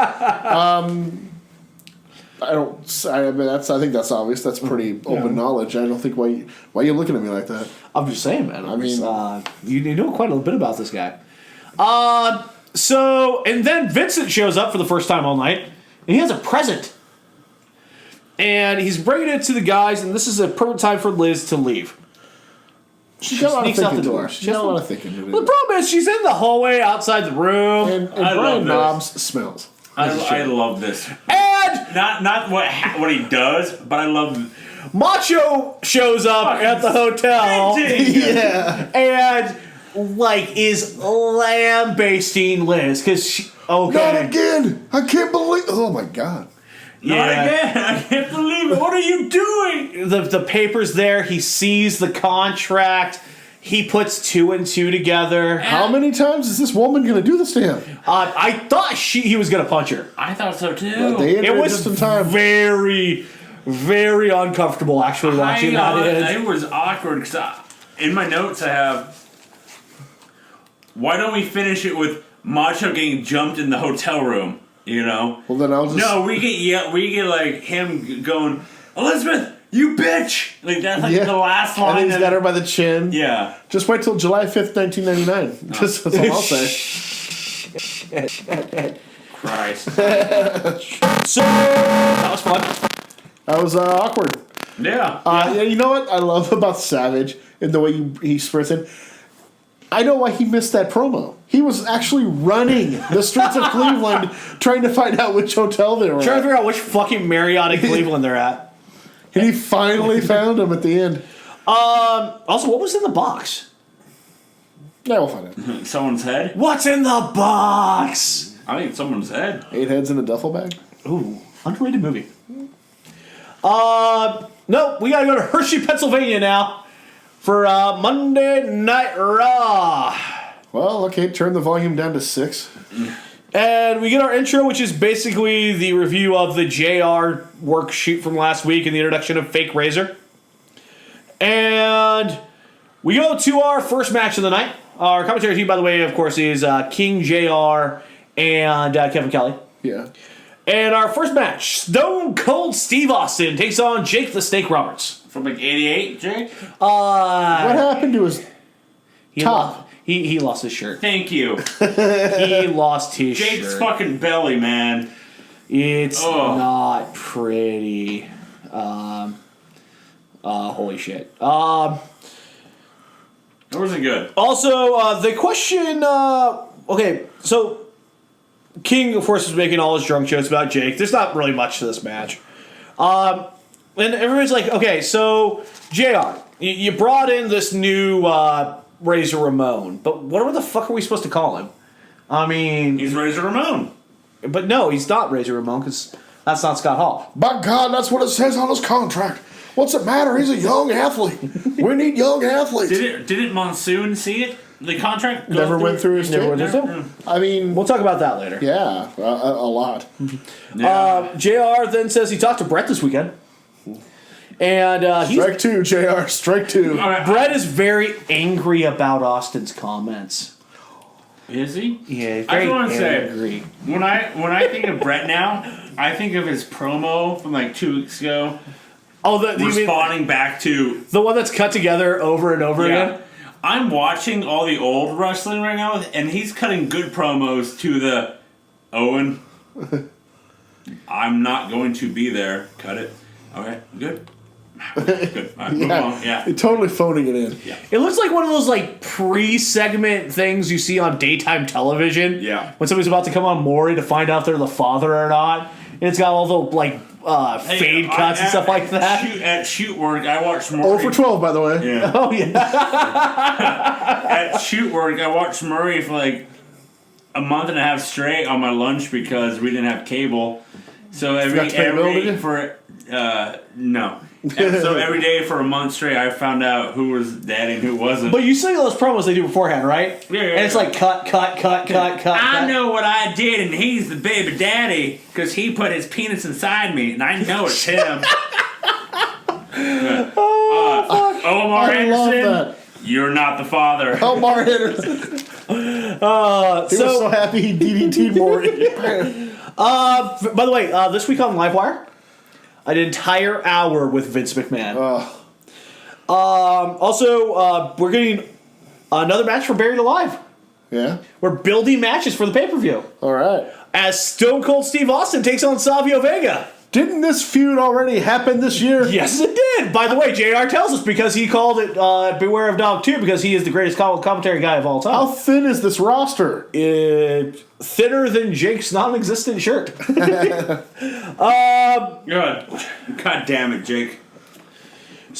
I don't. I mean, I think that's obvious. That's pretty open knowledge. I don't think why are you looking at me like that? I'm just saying, man. I mean- you know quite a bit about this guy. So, and then Vincent shows up for the first time all night, and he has a present. And he's bringing it to the guys, and this is a perfect time for Liz to leave. She's got a lot of sneaks out thinking the to door. do. She's got a lot of thinking to do. The problem is she's in the hallway outside the room, And I Brian love this. Knobs smells. I love this. and Not what he does, but I love. Macho shows up at the hotel. Yeah. And like is lambasting Liz because she Not okay again! I can't believe. Oh my god. Not again! I can't believe it. What are you doing? the papers there. He sees the contract. He puts two and two together. How many times is this woman going to do this to him? I thought he was gonna punch her. I thought so too. They It entered was just in time. very, very uncomfortable actually watching that. It was awkward because in my notes I have. Why don't we finish it with Macho getting jumped in the hotel room? You know. Well, then I'll just. No, we get like him going, Elizabeth, you bitch! Like that's like the last And line. he's got her by the chin. Yeah. Just wait till July 5th, 1999. Just that's all I'll say. Christ. So that was fun. That was awkward. Yeah. Yeah, you know what I love about Savage and the way he sprints in? I know why he missed that promo. He was actually running the streets of Cleveland trying to find out which hotel they were Trying to at. figure out which fucking Marriott in Cleveland they're at. And he finally found him at the end. Also, what was in the box? Yeah, we'll find it. Someone's head? What's in the box? I think it's someone's head. 8 heads in a duffel bag. Ooh, underrated movie. No, we gotta go to Hershey, Pennsylvania now for Monday Night Raw. Well, okay, turn the volume down to 6. And we get our intro, which is basically the review of the JR worksheet from last week and the introduction of Fake Razor. And we go to our first match of the night. Our commentary team, by the way, of course, is King JR and Kevin Kelly. Yeah. And our first match, Stone Cold Steve Austin takes on Jake the Snake Roberts. From like 88, Jake? What happened to his He top? lo- he lost his shirt. Thank you. He lost his Jake's shirt. fucking belly, man. It's Ugh. not pretty. Holy shit. It wasn't good. Also, the question. Okay, so King, of course, was making all his drunk jokes about Jake. There's not really much to this match. And everybody's like, okay, so JR, you brought in this new Razor Ramon, but what the fuck are we supposed to call him? I mean, He's Razor Ramon. but no, he's not Razor Ramon because that's not Scott Hall. By God, that's what it says on his contract. What's it matter? He's a young athlete. We need young athletes. Didn't Monsoon see it? The contract go Never went through his Never tape. went through. I mean, We'll talk about that later. yeah, a lot. Yeah. JR then says he talked to Brett this weekend. And Strike 2, JR. Strike 2. Alright, Brett is very angry about Austin's comments. is he? Yeah, he's I very just want to say, angry. when I think of Brett now, I think of his promo from like 2 weeks ago, Oh, you mean responding back to the one that's cut together over and over yeah. again? I'm watching all the old wrestling right now, and he's cutting good promos to the Owen. I'm not going to be there. Cut it. Okay, good. Good. All right, move on. Yeah. You're totally phoning it in. It looks like one of those like pre-segment things you see on daytime television. Yeah. When somebody's about to come on Maury to find out if they're the father or not. And it's got all the like fade cuts and stuff like that. At shoot work, I watched Murray. 0 for 12, by the way. Yeah. Oh yeah. At shoot work, I watched Murray for like a month and a half straight on my lunch because we didn't have cable. So every for no. And so every day for a month straight, I found out who was daddy and who wasn't. But you see those promos they do beforehand, right? Yeah. And it's like cut. I know what I did, and he's the baby daddy because he put his penis inside me, and I know it's him. Omar I love Henderson, that. you're not the father. Omar Henderson. He was so happy he DDT'd Maury. By the way, this week on Livewire, an entire hour with Vince McMahon. Also, we're getting another match for Buried Alive. Yeah. We're building matches for the pay-per-view. All right. As Stone Cold Steve Austin takes on Savio Vega. Didn't this feud already happen this year? Yes, it did. By the way, JR tells us because he called it Beware of Dog 2 because he is the greatest commentary guy of all time. How thin is this roster? Thinner than Jake's non-existent shirt. God damn it, Jake.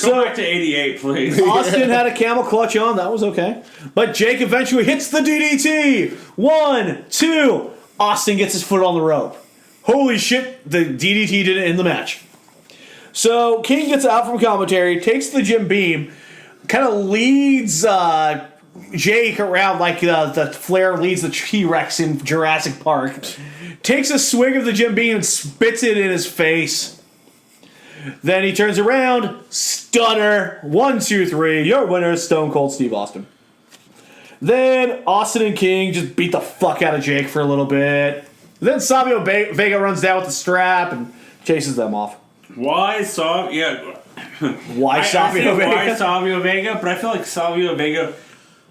Go back to 88, please. Austin had a camel clutch on. That was okay. But Jake eventually hits the DDT. 1, 2. Austin gets his foot on the rope. Holy shit, the DDT didn't end the match. So King gets out from commentary, takes the Jim Beam, kind of leads Jake around like the Flair leads the T-Rex in Jurassic Park. Takes a swig of the Jim Beam and spits it in his face. Then he turns around, stunner, 1, 2, 3. Your winner is Stone Cold Steve Austin. Then Austin and King just beat the fuck out of Jake for a little bit. Then Savio Vega runs down with the strap and chases them off. Why Savio Vega? But I feel like Savio Vega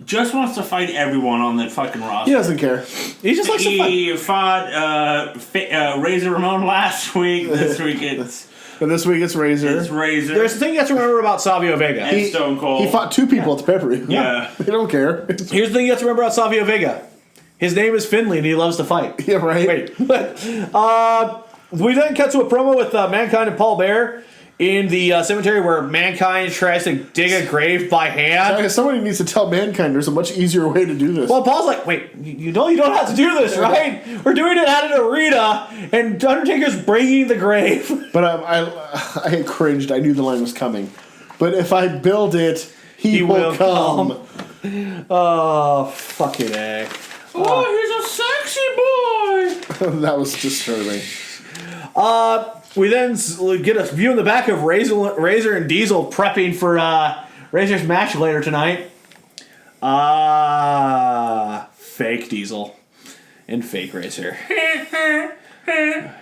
just wants to fight everyone on the fucking roster. He doesn't care. He just likes to fight. He fought Razor Ramon last week. This week it's Razor. It's Razor. There's the thing you have to remember about Savio Vega. And Stone Cold. He fought 2 people at the pay-per-view. Yeah. They don't care. Here's the thing you have to remember about Savio Vega. His name is Finley, and he loves to fight. Yeah, right. Wait. We then cut to a promo with Mankind and Paul Bearer in the cemetery where Mankind tries to dig a grave by hand. Somebody needs to tell Mankind there's a much easier way to do this. Well, Paul's like, wait, you know you don't have to do this, right? We're doing it at an arena, and Undertaker's bringing the grave. But I had cringed. I knew the line was coming. But if I build it, he will come. Oh, fucking A. Oh, he's a sexy boy. That was disturbing. We then get a view in the back of Razor and Diesel prepping for Razor's match later tonight. Fake Diesel and fake Razor.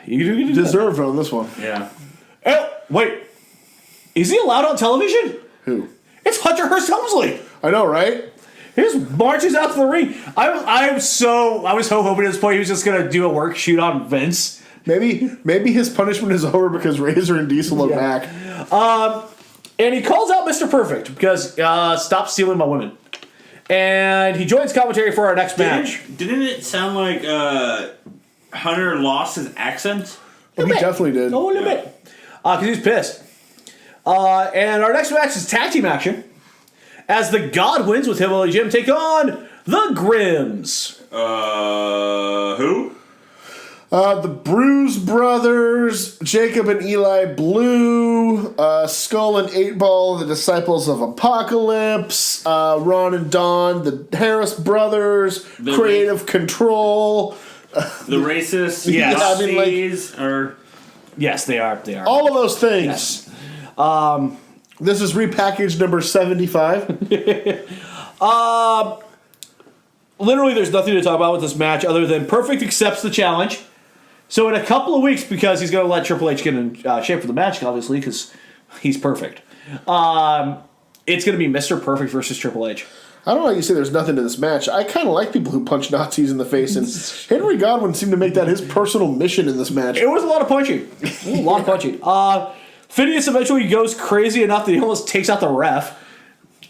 You Deserved on this one. Yeah. Oh, wait. Is he allowed on television? Who? It's Hunter Hearst Helmsley. I know, right? He just marches out to the ring. I was so hoping at this point he was just gonna do a work shoot on Vince. Maybe his punishment is over because Razor and Diesel are back. And he calls out Mr. Perfect because stop stealing my women. And he joins commentary for our next match. Didn't it sound like Hunter lost his accent? He definitely did. A little bit. Because he's pissed. And our next match is tag team action. As the Godwins with Hillbilly Jim take on the Grimms. Who? The Bruise Brothers, Jacob and Eli Blue, Skull and 8-Ball, the Disciples of Apocalypse, Ron and Don, the Harris Brothers, Creative Control. The racists? Yes. I mean, like, yes, they are. They are. all of those things. Yes. This is repackaged number 75. Literally, there's nothing to talk about with this match other than Perfect accepts the challenge. So in a couple of weeks, because he's going to let Triple H get in shape for the match, obviously, because he's perfect. It's going to be Mr. Perfect versus Triple H. I don't know how you say there's nothing to this match. I kind of like people who punch Nazis in the face, and Henry Godwin seemed to make that his personal mission in this match. It was a lot of punching. Phineas eventually goes crazy enough that he almost takes out the ref.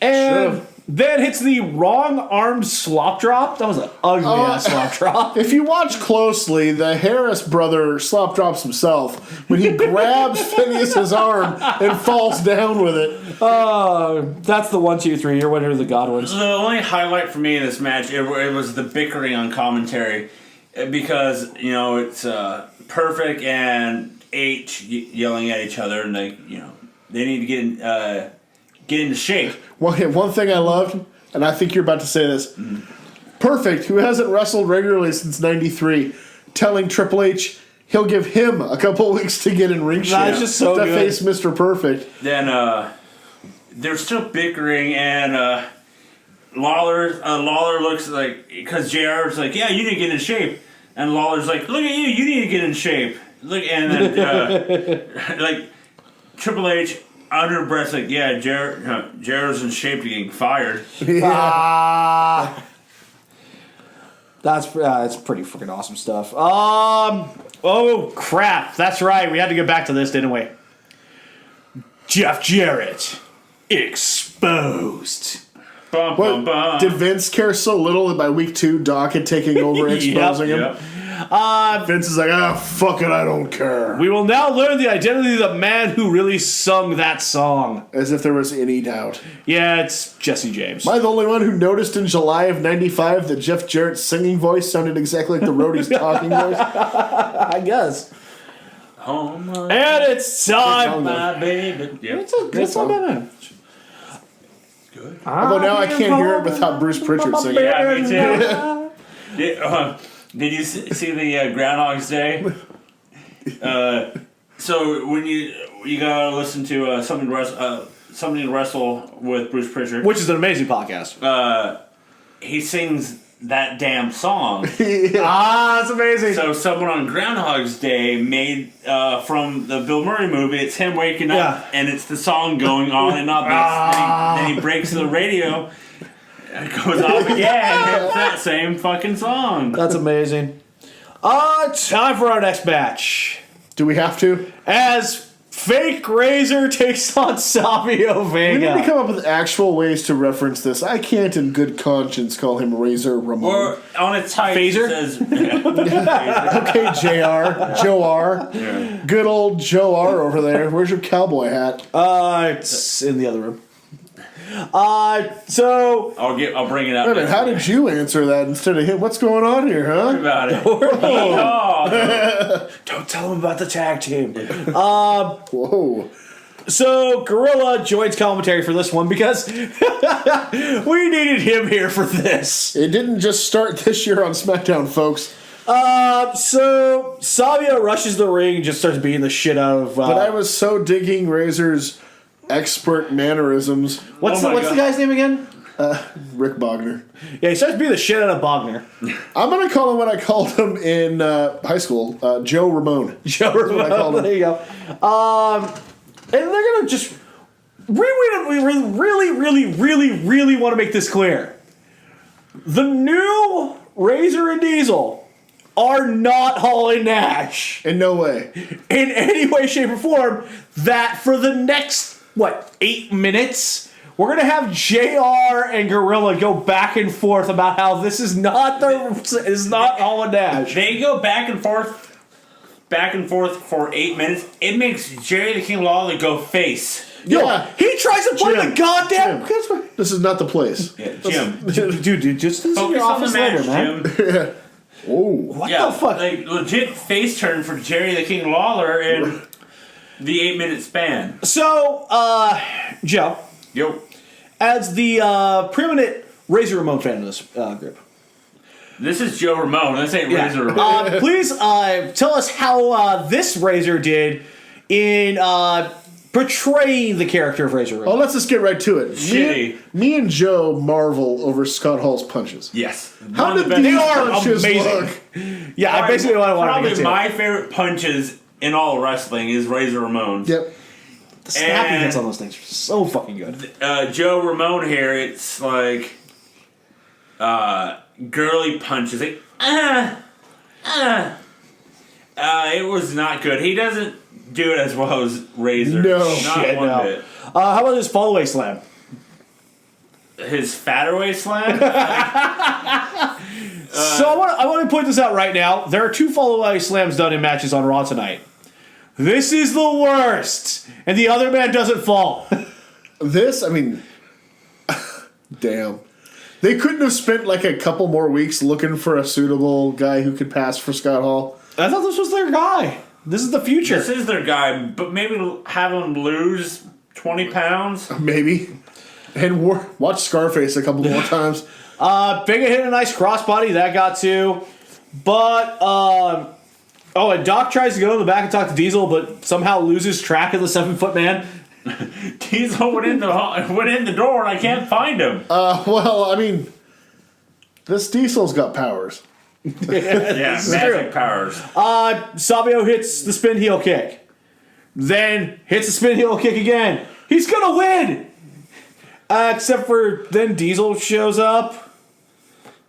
And then hits the wrong arm slop drop. That was an ugly ass slop drop. If you watch closely, the Harris brother slop drops himself when he grabs Phineas's arm and falls down with it. That's the 1, 2, 3. You're winner of the Godwins. The only highlight for me in this match, it was the bickering on commentary, because it's Perfect and H yelling at each other, and they need to get into shape. One thing I loved, and I think you're about to say this. Perfect, who hasn't wrestled regularly since '93, telling Triple H he'll give him a couple weeks to get in ring shape. That's just so to good. face Mr. Perfect. Then they're still bickering, and Lawler looks like, because JR's like, yeah, you need to get in shape, and Lawler's like, look at you need to get in shape. Look, and then like Triple H under breath like, yeah, JR's in shape to getting fired. It's pretty freaking awesome stuff. Oh crap! That's right. We had to get back to this, didn't we? Jeff Jarrett exposed. Bum, bum, bum. Did Vince care so little that by week 2, Doc had taken over exposing him? Yep. Vince is like, fuck it, I don't care. We will now learn the identity of the man who really sung that song. As if there was any doubt. Yeah, it's Jesse James. Am I the only one who noticed in July of '95 that Jeff Jarrett's singing voice sounded exactly like the roadie's talking voice? I guess. Home, And it's time. my baby. Yep. It's a good song, man. Good. Although now I can't hear it without Bruce Pritchard singing. Yeah, me too. Did you see the Groundhog's Day? So when you gotta listen to something to wrestle with Bruce Pritchard, Which is an amazing podcast. he sings that damn song. That's amazing. So someone on Groundhog's Day made from the Bill Murray movie. It's him waking up, and it's the song going on and up. Then he breaks the radio. It goes off again. It's that same fucking song. That's amazing. Time for our next match. Do we have to? As Fake Razor takes on Savio Vega. We need to come up with actual ways to reference this. I can't in good conscience call him Razor Ramon. Or on its tight Phaser? it says Okay, JR. Joe R. Yeah. Good old Joe R over there. Where's your cowboy hat? It's in the other room. So I'll bring it up. Wait a minute, how did you answer that instead of him? What's going on here, huh? about it? Oh. don't tell him about the tag team. Whoa. So Gorilla joins commentary for this one because we needed him here for this. It didn't just start this year on SmackDown, folks. So Savio rushes the ring and just starts beating the shit out of. But I was so digging Razor's expert mannerisms. What's the guy's name again? Rick Bogner. Yeah, he starts beating the shit out of Bogner. I'm going to call him what I called him in high school, Joe Ramone. Joe Ramone. There you go. And they're going to just really want to make this clear. The new Razor and Diesel are not Hall and Nash. In no way. In any way, shape, or form, that for the next, 8 minutes, we're going to have JR and Gorilla go back and forth about how this is not Hall and Nash. They go back and forth for 8 minutes. It makes Jerry the King Lawler go face. Yeah. He tries to play Jim, the goddamn... This is not the place. Yeah, Jim. Dude, just this is Focus your on the office match, later, man. Jim. Oh. What Yeah, the fuck? like legit face turn for Jerry the King Lawler in the 8 minute span. So, Joe, Yo. as the preeminent Razor Ramon fan of this group, This is Joe Ramone. This ain't Razor Ramone. please tell us how this Razor did in portraying the character of Razor Ramon. Oh, let's just get right to it. Shitty. Me and Joe marvel over Scott Hall's punches. Yes. How One of did the these They are punches amazing. look? Yeah, I basically what I wanted to Probably get to. my favorite punches in all wrestling is Razor Ramon's. Yep. The snapping and- hits on those things are so fucking good. Joe Ramone here, it's like girly punches. Like, it was not good. He doesn't do it as well as Razor. No. Not Shit, one no. bit. How about this fallaway slam? his Fattaway Slam. So I want to point this out right now. There are 2 follow-away slams done in matches on Raw tonight. This is the worst, and the other man doesn't fall. This, I mean, damn. They couldn't have spent like a couple more weeks looking for a suitable guy who could pass for Scott Hall. I thought this was their guy. This is the future. This is their guy, but maybe have him lose 20 pounds. Maybe. And watch Scarface a couple more times. Vega hit a nice crossbody. That got 2. But, and Doc tries to go in the back and talk to Diesel, but somehow loses track of the 7-foot man. Diesel went in the door and I can't find him. Well, I mean, this Diesel's got powers. Yeah, magic powers. Savio hits the spin heel kick. Then hits the spin heel kick again. He's gonna win! Except for then Diesel shows up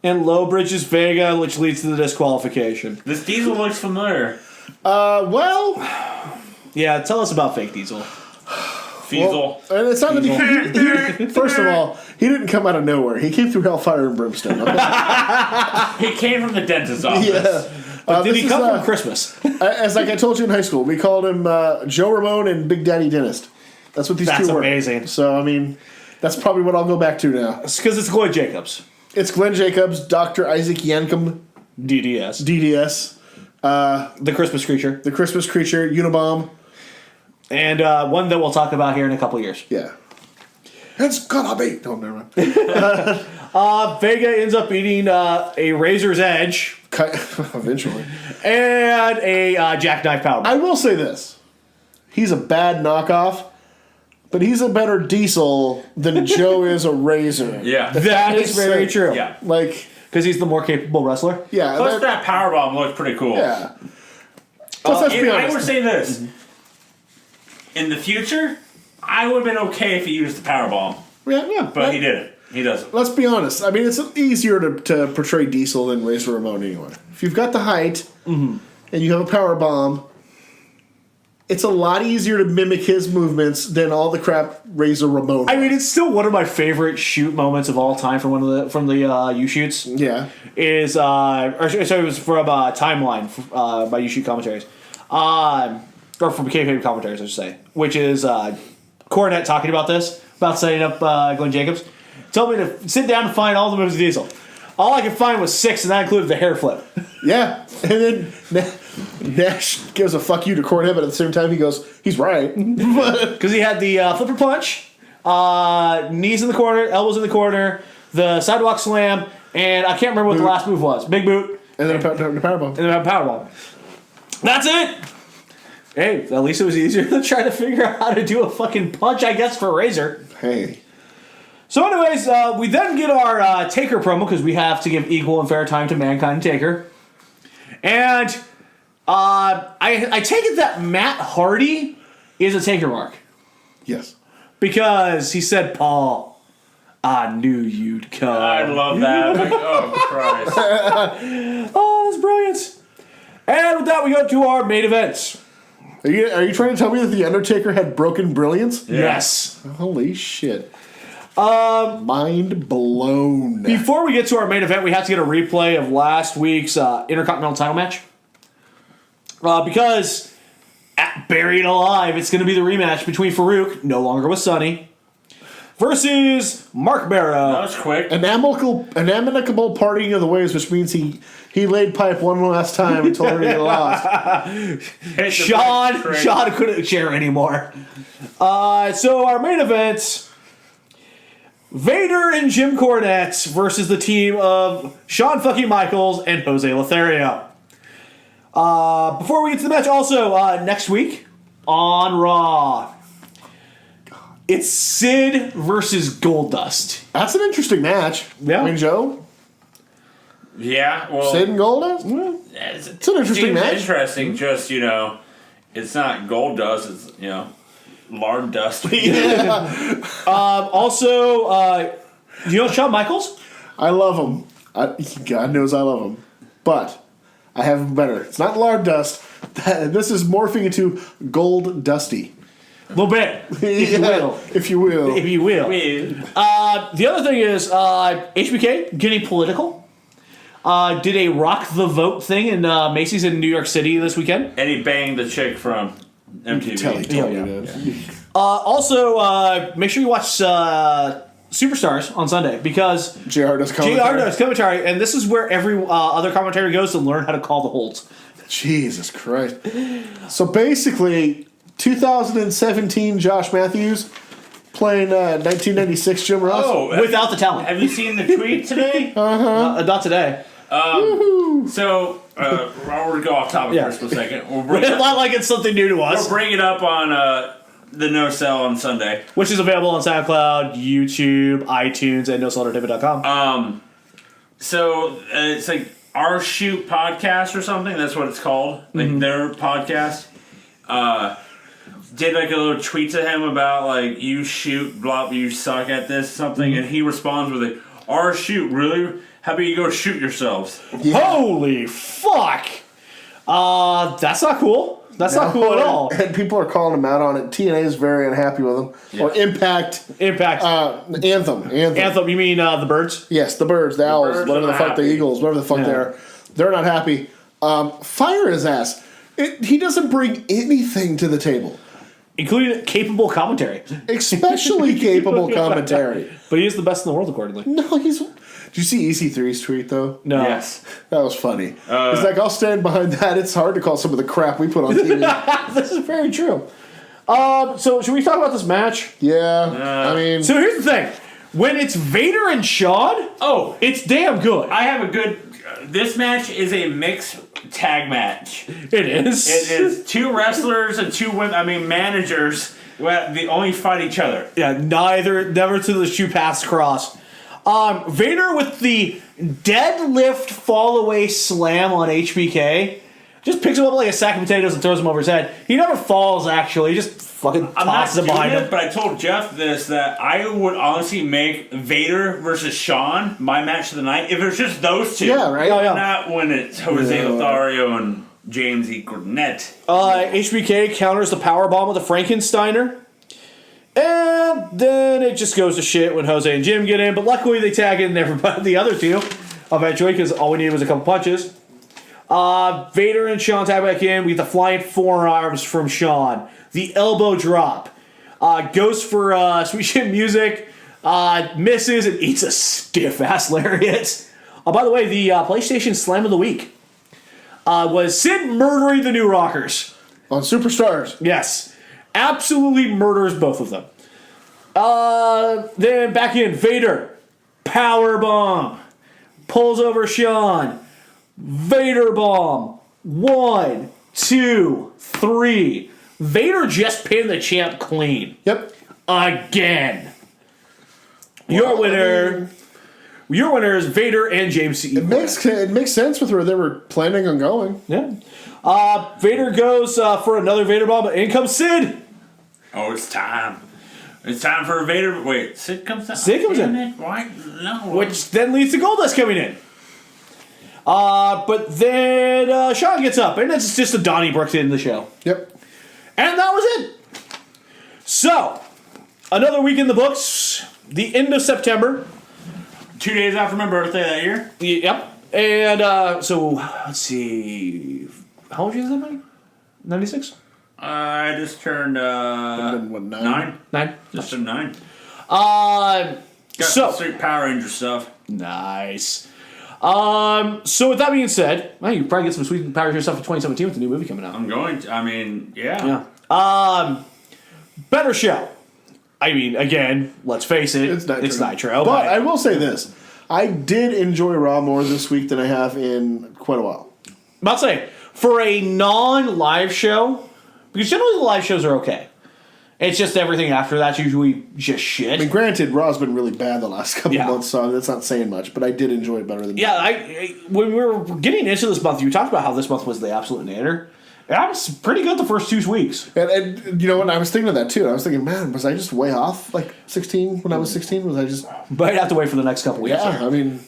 and low bridges Vega, which leads to the disqualification. This Diesel looks familiar. Well... Yeah, tell us about fake Diesel. Diesel. Well, and it's not that he first of all, he didn't come out of nowhere. He came through Hellfire and Brimstone. Okay? He came from the dentist's office. Yeah. But did he come from Christmas? As like I told you in high school, we called him Joe Ramone and Big Daddy Dentist. That's what these That's two were. amazing. So, I mean, that's probably what I'll go back to now. It's because it's Lloyd Jacobs. It's Glenn Jacobs, Dr. Isaac Yankum, DDS. DDS, The Christmas Creature. the Christmas Creature, Unabomb. And one that we'll talk about here in a couple years. Yeah. It's gonna be. Oh, never mind. Vega ends up eating a Razor's Edge Eventually. and a Jackknife Powerbomb. I will say this. He's a bad knockoff, but he's a better Diesel than Joe is a Razor. Yeah. That is very true. Yeah. Like, Because he's the more capable wrestler. yeah. Plus that powerbomb looked pretty cool. Yeah. Plus, let's be And I honest. would say this. In the future, I would have been okay if he used the powerbomb. Yeah. But he didn't. He doesn't. Let's be honest. I mean, it's easier to portray Diesel than Razor Ramon anyway. If you've got the height and you have a power bomb, it's a lot easier to mimic his movements than all the crap Razor Ramon. I mean, it's still one of my favorite shoot moments of all time from the U shoots. Yeah. Is it was from Timeline by U shoot commentaries, or from kayfabe commentaries, I should say, which is Cornette talking about setting up Glenn Jacobs. Told me to sit down and find all the moves of Diesel. All I could find was 6, and that included the hair flip. Yeah. And then Nash gives a fuck you to Cornette, but at the same time he goes, he's right. Because he had the flipper punch, knees in the corner, elbows in the corner, the sidewalk slam, and I can't remember what the last move was. Big boot. And then the power bomb. And then a powerbomb. That's it! Hey, at least it was easier than trying to figure out how to do a fucking punch, I guess, for Razor. Hey. So anyways, we then get our Taker promo, because we have to give equal and fair time to Mankind and Taker. And I take it that Matt Hardy is a Taker mark. Yes. Because he said, Paul, I knew you'd come. I love that. Like, oh, Christ. Oh, that's brilliant. And with that, we go to our main events. Are you trying to tell me that The Undertaker had broken brilliance? Yeah. Yes. Holy shit. Mind blown. Before we get to our main event, we have to get a replay of last week's Intercontinental title match. Because at Buried Alive, it's going to be the rematch between Farouk, no longer with Sonny, versus Mark That Barrow. was quick. An amicable parting of the ways, which means he laid pipe one last time until everybody lost. Hit the Sean big trick. couldn't share anymore. So our main event, Vader and Jim Cornette versus the team of Shawn fucking Michaels and Jose Lothario. Before we get to the match, also, next week on Raw, it's Sid versus Goldust. That's an interesting match. Yeah. I mean, Joe, Yeah, well, Sid and Goldust? it's an interesting seems match. Interesting, just, it's not gold dust, it's, lard dust. Also, you know Shawn Michaels? I love him. God knows I love him. But I have him better. It's not lard dust. This is morphing into gold dusty. A little bit, if you will. If you will. If you will. The other thing is HBK getting political. Did a rock the vote thing in Macy's in New York City this weekend. And he banged the chick from MTV. Also, make sure you watch Superstars on Sunday because JR does commentary. and this is where every other commentator goes to learn how to call the holds. Jesus Christ. So basically, 2017 Josh Matthews playing 1996 Jim Ross. Oh, without the talent. Have you seen the tweet today? Not today. So, we're going to go off topic for a second. Not like it's something new to us. We'll bring it up on the No Sell on Sunday. Which is available on SoundCloud, YouTube, iTunes, and NoSellEntertainment.com. So, it's like Our Shoot Podcast or something. That's what it's called. Like their podcast. Did like a little tweet to him about like, you shoot, blah, you suck at this, something. And he responds with like, Our Shoot, really? How about you go shoot yourselves? Yeah. Holy fuck! That's not cool. That's not cool at all. And people are calling him out on it. TNA is very unhappy with him. Yeah. Or Impact. Anthem. You mean the Birds? Yes, the Birds, the Owls, whatever the fuck, the Eagles, whatever the fuck they are. They're not happy. Fire his ass. He doesn't bring anything to the table. Including capable commentary. Especially capable commentary. But he is the best in the world, accordingly. No, he's... Did you see EC3's tweet, though? No. Yes. That was funny. He's like, I'll stand behind that. It's hard to call some of the crap we put on TV. This is very true. So, should we talk about this match? Yeah. I mean... So, here's the thing. When it's Vader and Shawn, it's damn good. I have a good... this match is a mixed tag match. It is. It is two wrestlers and two women, managers. They only fight each other. Yeah, never to the shoe paths cross. Vader with the deadlift fall away slam on HBK. Just picks him up like a sack of potatoes and throws him over his head. He never falls, actually. He just fucking tosses him behind him. But I told Jeff this, that I would honestly make Vader versus Shawn my match of the night if it was just those two. Yeah, right? Not when it's Jose Lothario and James E. Cornette. HBK counters the powerbomb with a Frankensteiner. And then it just goes to shit when Jose and Jim get in. But luckily they tag in everybody, the other two eventually, because all we needed was a couple punches. Vader and Shawn tag back in. We get the flying forearms from Shawn. The elbow drop. Goes for Sweet Shit Music. Misses and eats a stiff-ass lariat. By the way, the PlayStation Slam of the Week was Sid murdering the New Rockers. On Superstars. Yes. Absolutely murders both of them. Then back in. Vader. Powerbomb. Pulls over Shawn. Vader bomb. 1, 2, 3. Vader just pinned the champ clean. Yep. Again. Your winner is Vader and James C. It makes sense with where they were planning on going. Yeah. Vader goes for another Vader bomb, but in comes Sid. Oh, it's time. It's time for Vader. Wait, Sid comes out? Sid comes in. Why? No. Which then leads to Goldust coming in. But then Shawn gets up, and it's just a Donnybrook in the show. Yep. And that was it. So, another week in the books. The end of September. 2 days after my birthday that year. Yep. And so, let's see. How old are you then, 96? I just turned What, 9? 9. Just turned 9. Got some straight Power Ranger stuff. Nice. So with that being said, well, you probably get some sweet Power Ranger stuff in 2017 with the new movie coming out. I'm going to, yeah. Better show. I mean, again, let's face it, it's Nitro. But I will say this. I did enjoy Raw more this week than I have in quite a while. I'm about to say, for a non-live show, because generally the live shows are okay. It's just everything after that's usually just shit. I mean, granted, Raw's been really bad the last couple months, so that's not saying much, but I did enjoy it better than when we were getting into this month, you talked about how this month was the absolute nadir. That was pretty good the first 2 weeks. And you know what? I was thinking of that too. I was thinking, man, was I just way off? Like 16 when I was 16? Was I just... But I'd have to wait for the next couple weeks. Yeah, I mean...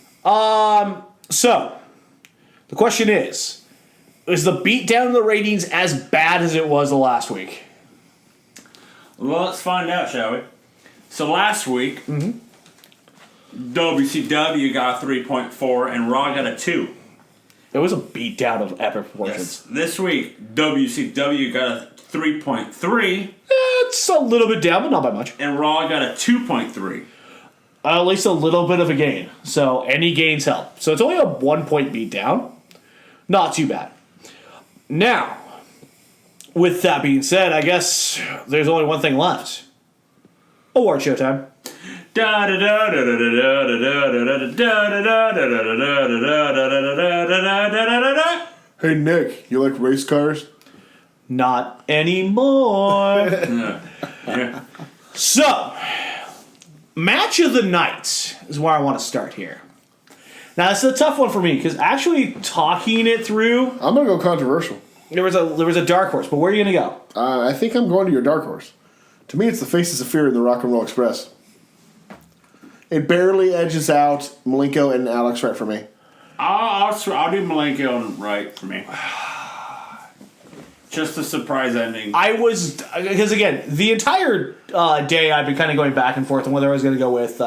So, the question is the beatdown in the ratings as bad as it was the last week? Well, let's find out, shall we? So last week, WCW got a 3.4 and Raw got a 2. It was a beatdown of epic proportions. Yes. This week, WCW got a 3.3 It's a little bit down, but not by much. and Raw got a 2.3. At least a little bit of a gain. So any gains help. So it's only a 1 point beatdown. Not too bad. Now, with that being said, I guess there's only one thing left. Award show time. Hey, Nick, you like race cars? Not anymore. Yeah. So, match of the night is where I want to start here. Now, this is a tough one for me because actually talking it through, I'm going to go controversial. there was a dark horse. But where are you gonna go? I think I'm going to your dark horse. To me, it's the Faces of Fear in the Rock and Roll Express. It barely edges out Malenko and Alex Wright for me. I'll do Malenko and Wright for me. Just a surprise ending. I was because again, the entire day I've been kind of going back and forth on whether I was going to go with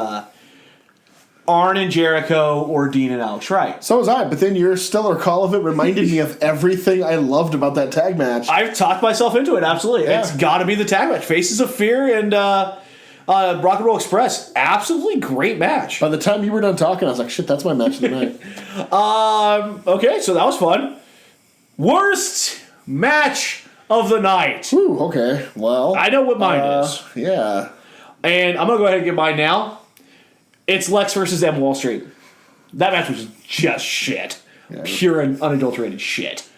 Arn and Jericho or Dean and Alex Wright. So was I, but then your stellar call of it reminded me of everything I loved about that tag match. I've talked myself into it. Absolutely, Yeah. It's got to be the tag match. Faces of Fear and Rock and Roll Express. Absolutely great match. By the time you were done talking, I was like, shit, that's my match of the night. Okay, so that was fun. Worst match of the night. Whew, okay, well. I know what mine is, Yeah. and I'm gonna go ahead and get mine now. It's Lex versus M Wall Street. That match was just shit. Yeah. Pure and unadulterated shit.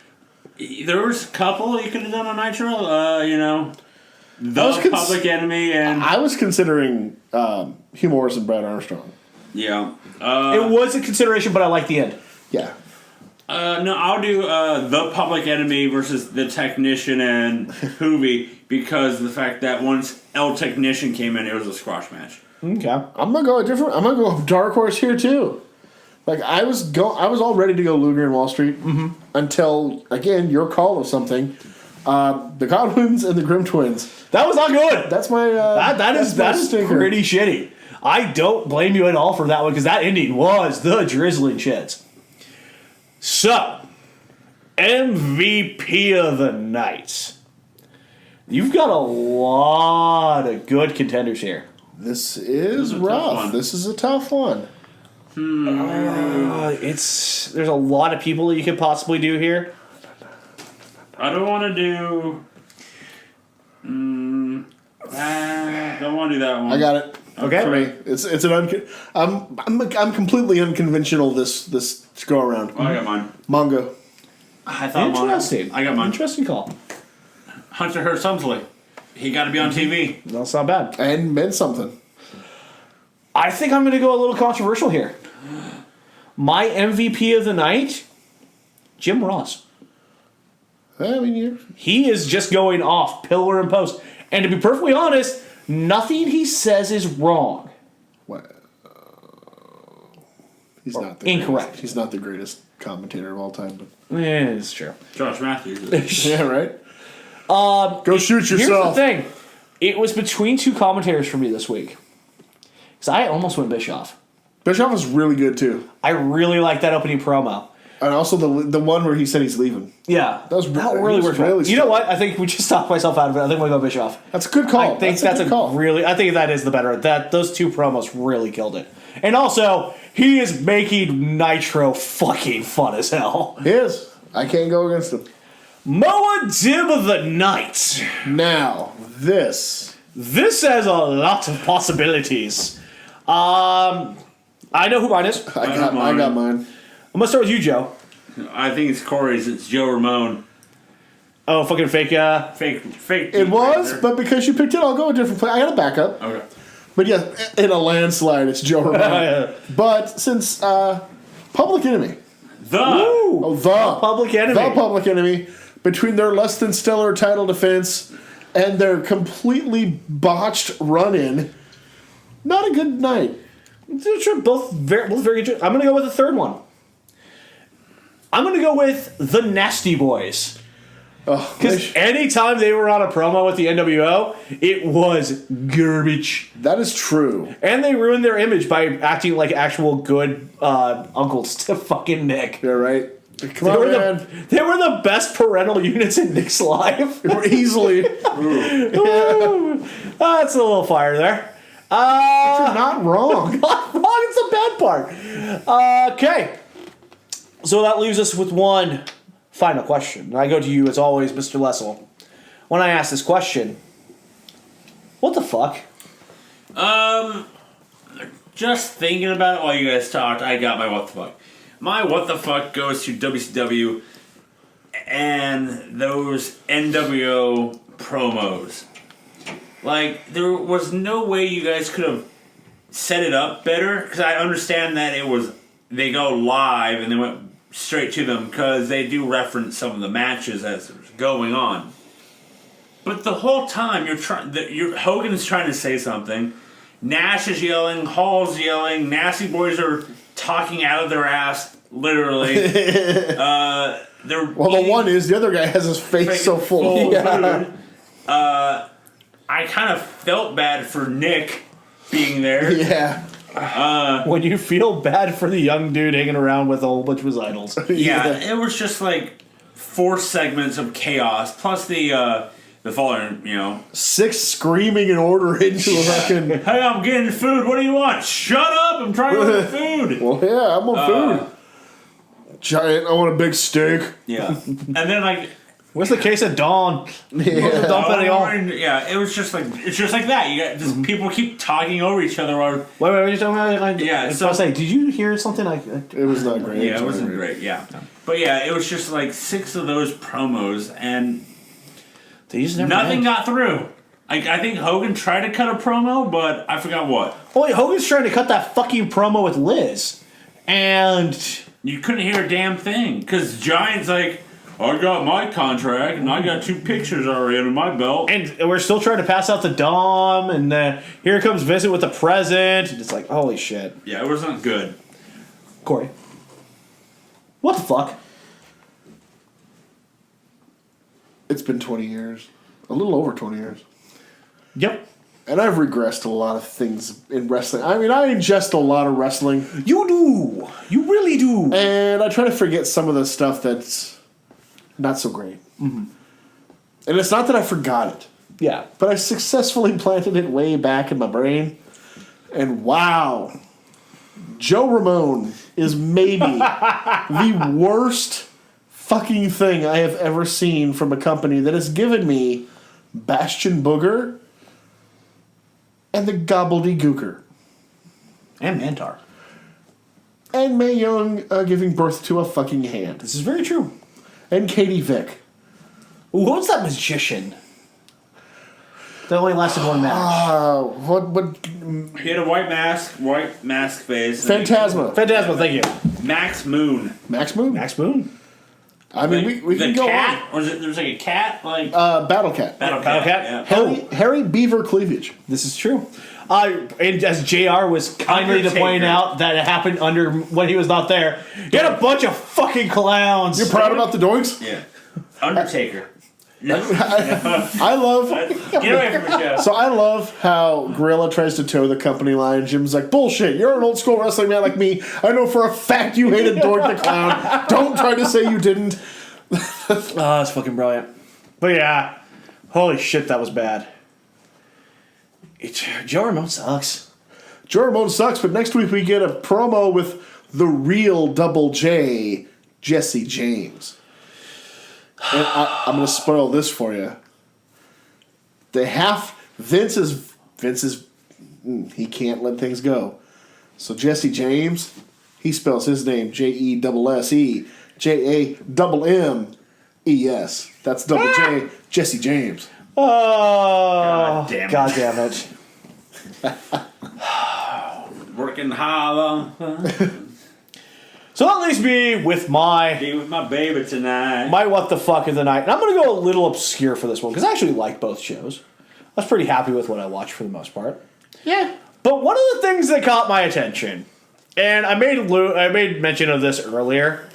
There was a couple you could have done on Nitro. was Public Enemy and I was considering Hugh Morris and Brad Armstrong. yeah. It was a consideration, but I like the end. Yeah. No, I'll do the Public Enemy versus the Technician and Hoovy because the fact that once El Technician came in, it was a squash match. Okay. I'm gonna go I'm gonna go dark horse here too. Like I was all ready to go Luger and Wall Street until again your call of something. The Godwins and the Grimm Twins. That was not good. That's my That is pretty shitty. I don't blame you at all for that one because that ending was the drizzling shits. So, MVP of the night. You've got a lot of good contenders here. This is a tough rough. one. This is a tough one. There's a lot of people that you could possibly do here. I don't want to do. Don't want to do that one. I got it. Okay. For me, it's an I'm completely unconventional this go around. Oh, I got mine. Mongo. I thought Interesting. I got mine. Interesting call. Hunter Hearst Helmsley. He got to be on TV. That's not bad. And meant something. I think I'm going to go a little controversial here. My MVP of the night, Jim Ross. I mean, He is just going off pillar and post. And to be perfectly honest, nothing he says is wrong. he's not the incorrect. Greatest. He's not the greatest commentator of all time. But It's true. Josh Matthews. yeah, right. Go shoot yourself. Here's the thing. It was between two commentators for me this week. Because I almost went Bischoff. Bischoff was really good too, I really liked that opening promo. and also the one where he said he's leaving. Yeah. That really worked. really You know what? I think we just talked myself out of it. I think we'll go Bischoff. That's a good call. I think that's a good call. I think that is the better. Those two promos really killed it. And also, he is making Nitro fucking fun as hell. He is. I can't go against him. Moa Dim of the Night. Now this. This has a lot of possibilities. I know who mine is. I got mine. I'm gonna start with you, Joe. I think it's Corey's. It's Joe Ramone. Oh, fucking fake. Fake. It was, but because you picked it, I'll go a different place. I got a backup. Okay. But yeah, in a landslide, it's Joe Ramone. Yeah. But since Public Enemy, The. the Public Enemy. the Public Enemy, between their less than stellar title defense and their completely botched run-in, not a good night. Both very good. I'm gonna go with the third one. I'm gonna go with the Nasty Boys. Because anytime they were on a promo with the NWO, it was garbage. That is true. And they ruined their image by acting like actual good uncles to fucking Nick. Yeah, right. Come They on, were, man. they were the best parental units in Nick's life. Easily. Ooh, that's a little fire there. You're not wrong. Not wrong, it's the bad part. Okay. So that leaves us with one final question. And I go to you, as always, Mr. Lessel. When I ask this question, what the fuck? Just thinking about it while you guys talked, I got my what the fuck. My what the fuck goes to WCW and those NWO promos. Like, there was no way you guys could have set it up better, because I understand that they go live and they went straight to them, because they do reference some of the matches as it's going on. But the whole time Hogan's trying to say something, Nash is yelling, Hall's yelling, Nasty Boys are talking out of their ass, literally. Well, the one is, the other guy has his face so full. Food. I kind of felt bad for Nick being there. Yeah. When you feel bad for the young dude hanging around with a whole bunch of his idols. Yeah, it was just like 4 segments of chaos, plus the following, 6 screaming in order into a fucking... Hey, I'm getting food. What do you want? Shut up! I'm trying to get food. Well, yeah, I'm on food. Giant, I want a big steak. Yeah, and then Where's the case of Dawn? Yeah. Dawn Perignon. Yeah, it's just like that. You got just people keep talking over each other. While, Wait, what are you talking about? Yeah, so I was like, did you hear something? It was not great. yeah, it wasn't great. Yeah, but yeah, it was just like 6 of those promos, and They just never nothing end. got through. I think Hogan tried to cut a promo, but I forgot what. Oh, wait, Hogan's trying to cut that fucking promo with Liz. And You couldn't hear a damn thing, because Giant's like, I got my contract, and I got 2 pictures already under my belt. and we're still trying to pass out the Dom, and here comes Vincent with the present. And it's like, holy shit. Yeah, it wasn't good. Corey. What the fuck? It's been 20 years. A little over 20 years. Yep. And I've regressed a lot of things in wrestling. I mean, I ingest a lot of wrestling. You do. You really do. And I try to forget some of the stuff that's not so great. Mm-hmm. And it's not that I forgot it, Yeah. but I successfully planted it way back in my brain. And wow, Joe Ramone is maybe the worst fucking thing I have ever seen from a company that has given me Bastion Booger and the Gobbledygooker. And Mantar. And Mae Young giving birth to a fucking hand. This is very true. And Katie Vick. Ooh, what was that magician? That only lasted one match. What? He had a white mask face. Phantasma. Phantasma, thank you. Max Moon. Max Moon? Max Moon. I mean, we the can go cat? Or there was like a cat? Like Battle Cat. Battle Battle Cat. Cat? Yeah. Harry Beaver Cleavage. This is true. And as JR was kindly to point Undertaker. out that it happened under when he was not there, he had a bunch of fucking clowns. You're proud about the doinks? Yeah. Undertaker. I love... Get away from the show. So I love how Gorilla tries to toe the company line. Jim's like, bullshit, you're an old school wrestling man like me. I know for a fact you hated Doink the Clown. Don't try to say you didn't. Oh, that's fucking brilliant. But yeah, holy shit, that was bad. Joe Ramone sucks. Joe Ramone sucks, but next week we get a promo with the real Double J, Jesse James. And I'm going to spoil this for you. Vince is he can't let things go. So Jesse James, he spells his name JESSE JAMMES. That's Double J, Jesse James. Oh, God damn it. it. Working hollow. So that leaves me with Be with my baby tonight. my what the fuck of the night. And I'm going to go a little obscure for this one because I actually like both shows. I was pretty happy with what I watched for the most part. Yeah. But one of the things that caught my attention, and I made mention of this earlier,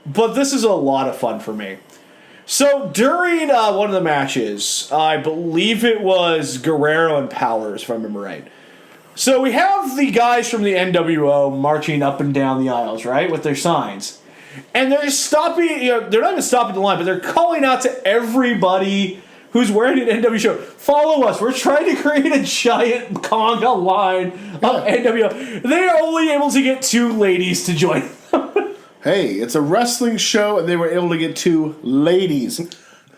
but this is a lot of fun for me. So during one of the matches, I believe it was Guerrero and Powers, if I remember right. So we have the guys from the NWO marching up and down the aisles, right, with their signs. And they're stopping, they're not even stopping the line, but they're calling out to everybody who's wearing an NWO shirt. Follow us. We're trying to create a giant conga line of NWO. They are only able to get 2 ladies to join. Hey, it's a wrestling show, and they were able to get 2 ladies.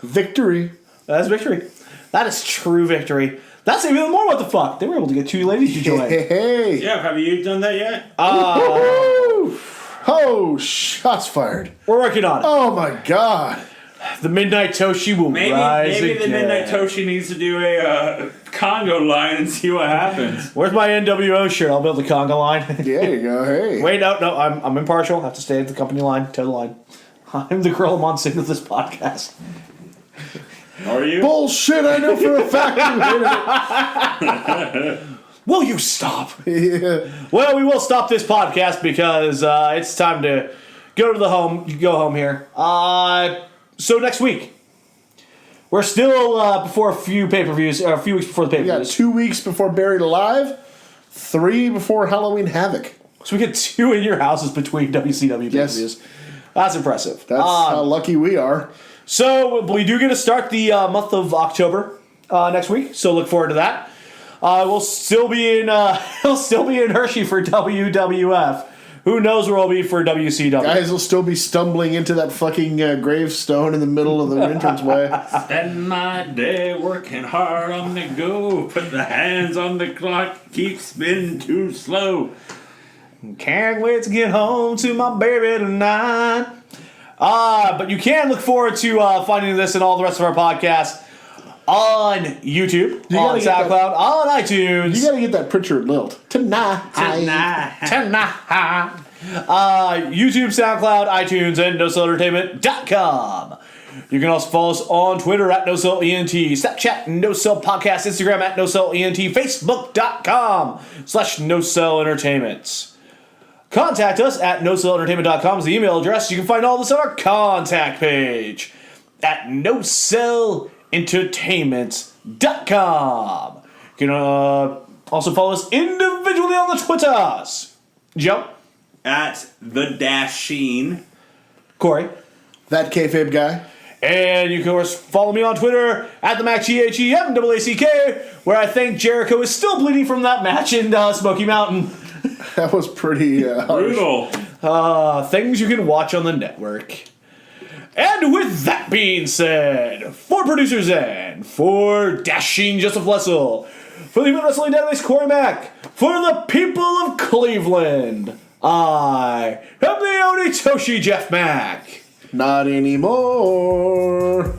Victory. That's victory. That is true victory. That's even more what the fuck. They were able to get 2 ladies to join. Hey. Yeah, have you done that yet? Oh, shots fired. We're working on it. Oh, my God. The Midnight Toshi will rise Maybe again. the Midnight Toshi needs to do a Congo line and see what happens. Where's my NWO shirt? I'll build the conga line. There you go. Hey. Wait, no, I'm impartial. I have to stay at the company line, toe the line. I'm the Gorilla Monsoon of this podcast. Are you? Bullshit, I know for a fact you hit it. Will you stop? Yeah. Well, we will stop this podcast because it's time to go to the home. You go home here. So next week, we're still before a few pay-per-views, or a few weeks before the We got pay-per-views. 2 weeks before Buried Alive, 3 before Halloween Havoc. So we get 2 in your houses between WCW Yes. pay-per-views. That's impressive. That's how lucky we are. So we do get to start the month of October next week. So look forward to that. We'll still be in Hershey for WWF. Who knows where we'll be for WCW? Guys will still be stumbling into that fucking gravestone in the middle of the entranceway. Spend my day working hard on the go. Put the hands on the clock. Keep spinning too slow. Can't wait to get home to my baby tonight. But you can look forward to finding this and all the rest of our podcasts on YouTube, on gotta get that- SoundCloud, on iTunes. You gotta get that Pritchard lilt. Tonight. YouTube, SoundCloud, iTunes, and NoCellEntertainment.com. You can also follow us on Twitter at NoCellEnt, Snapchat, NoCell Podcast, Instagram at NoCellEnt, Facebook.com/NoCellEntertainment. Contact us at NoCellEntertainment.com is the email address. You can find all this on our contact page at NoCellEntertainment.com. You can also follow us individually on the Twitters. Joe? At the Dasheen. Corey? That kayfabe guy. And you can, of course, follow me on Twitter at the MacGHEMAACK, where I think Jericho is still bleeding from that match in Smoky Mountain. That was pretty Brutal. Things you can watch on the network. And with that being said, for producer Zen, for Dashing Joseph Lessel, for the Human Wrestling Database Corey Mack, for the people of Cleveland, I am the Onitoshi Jeff Mack. Not anymore.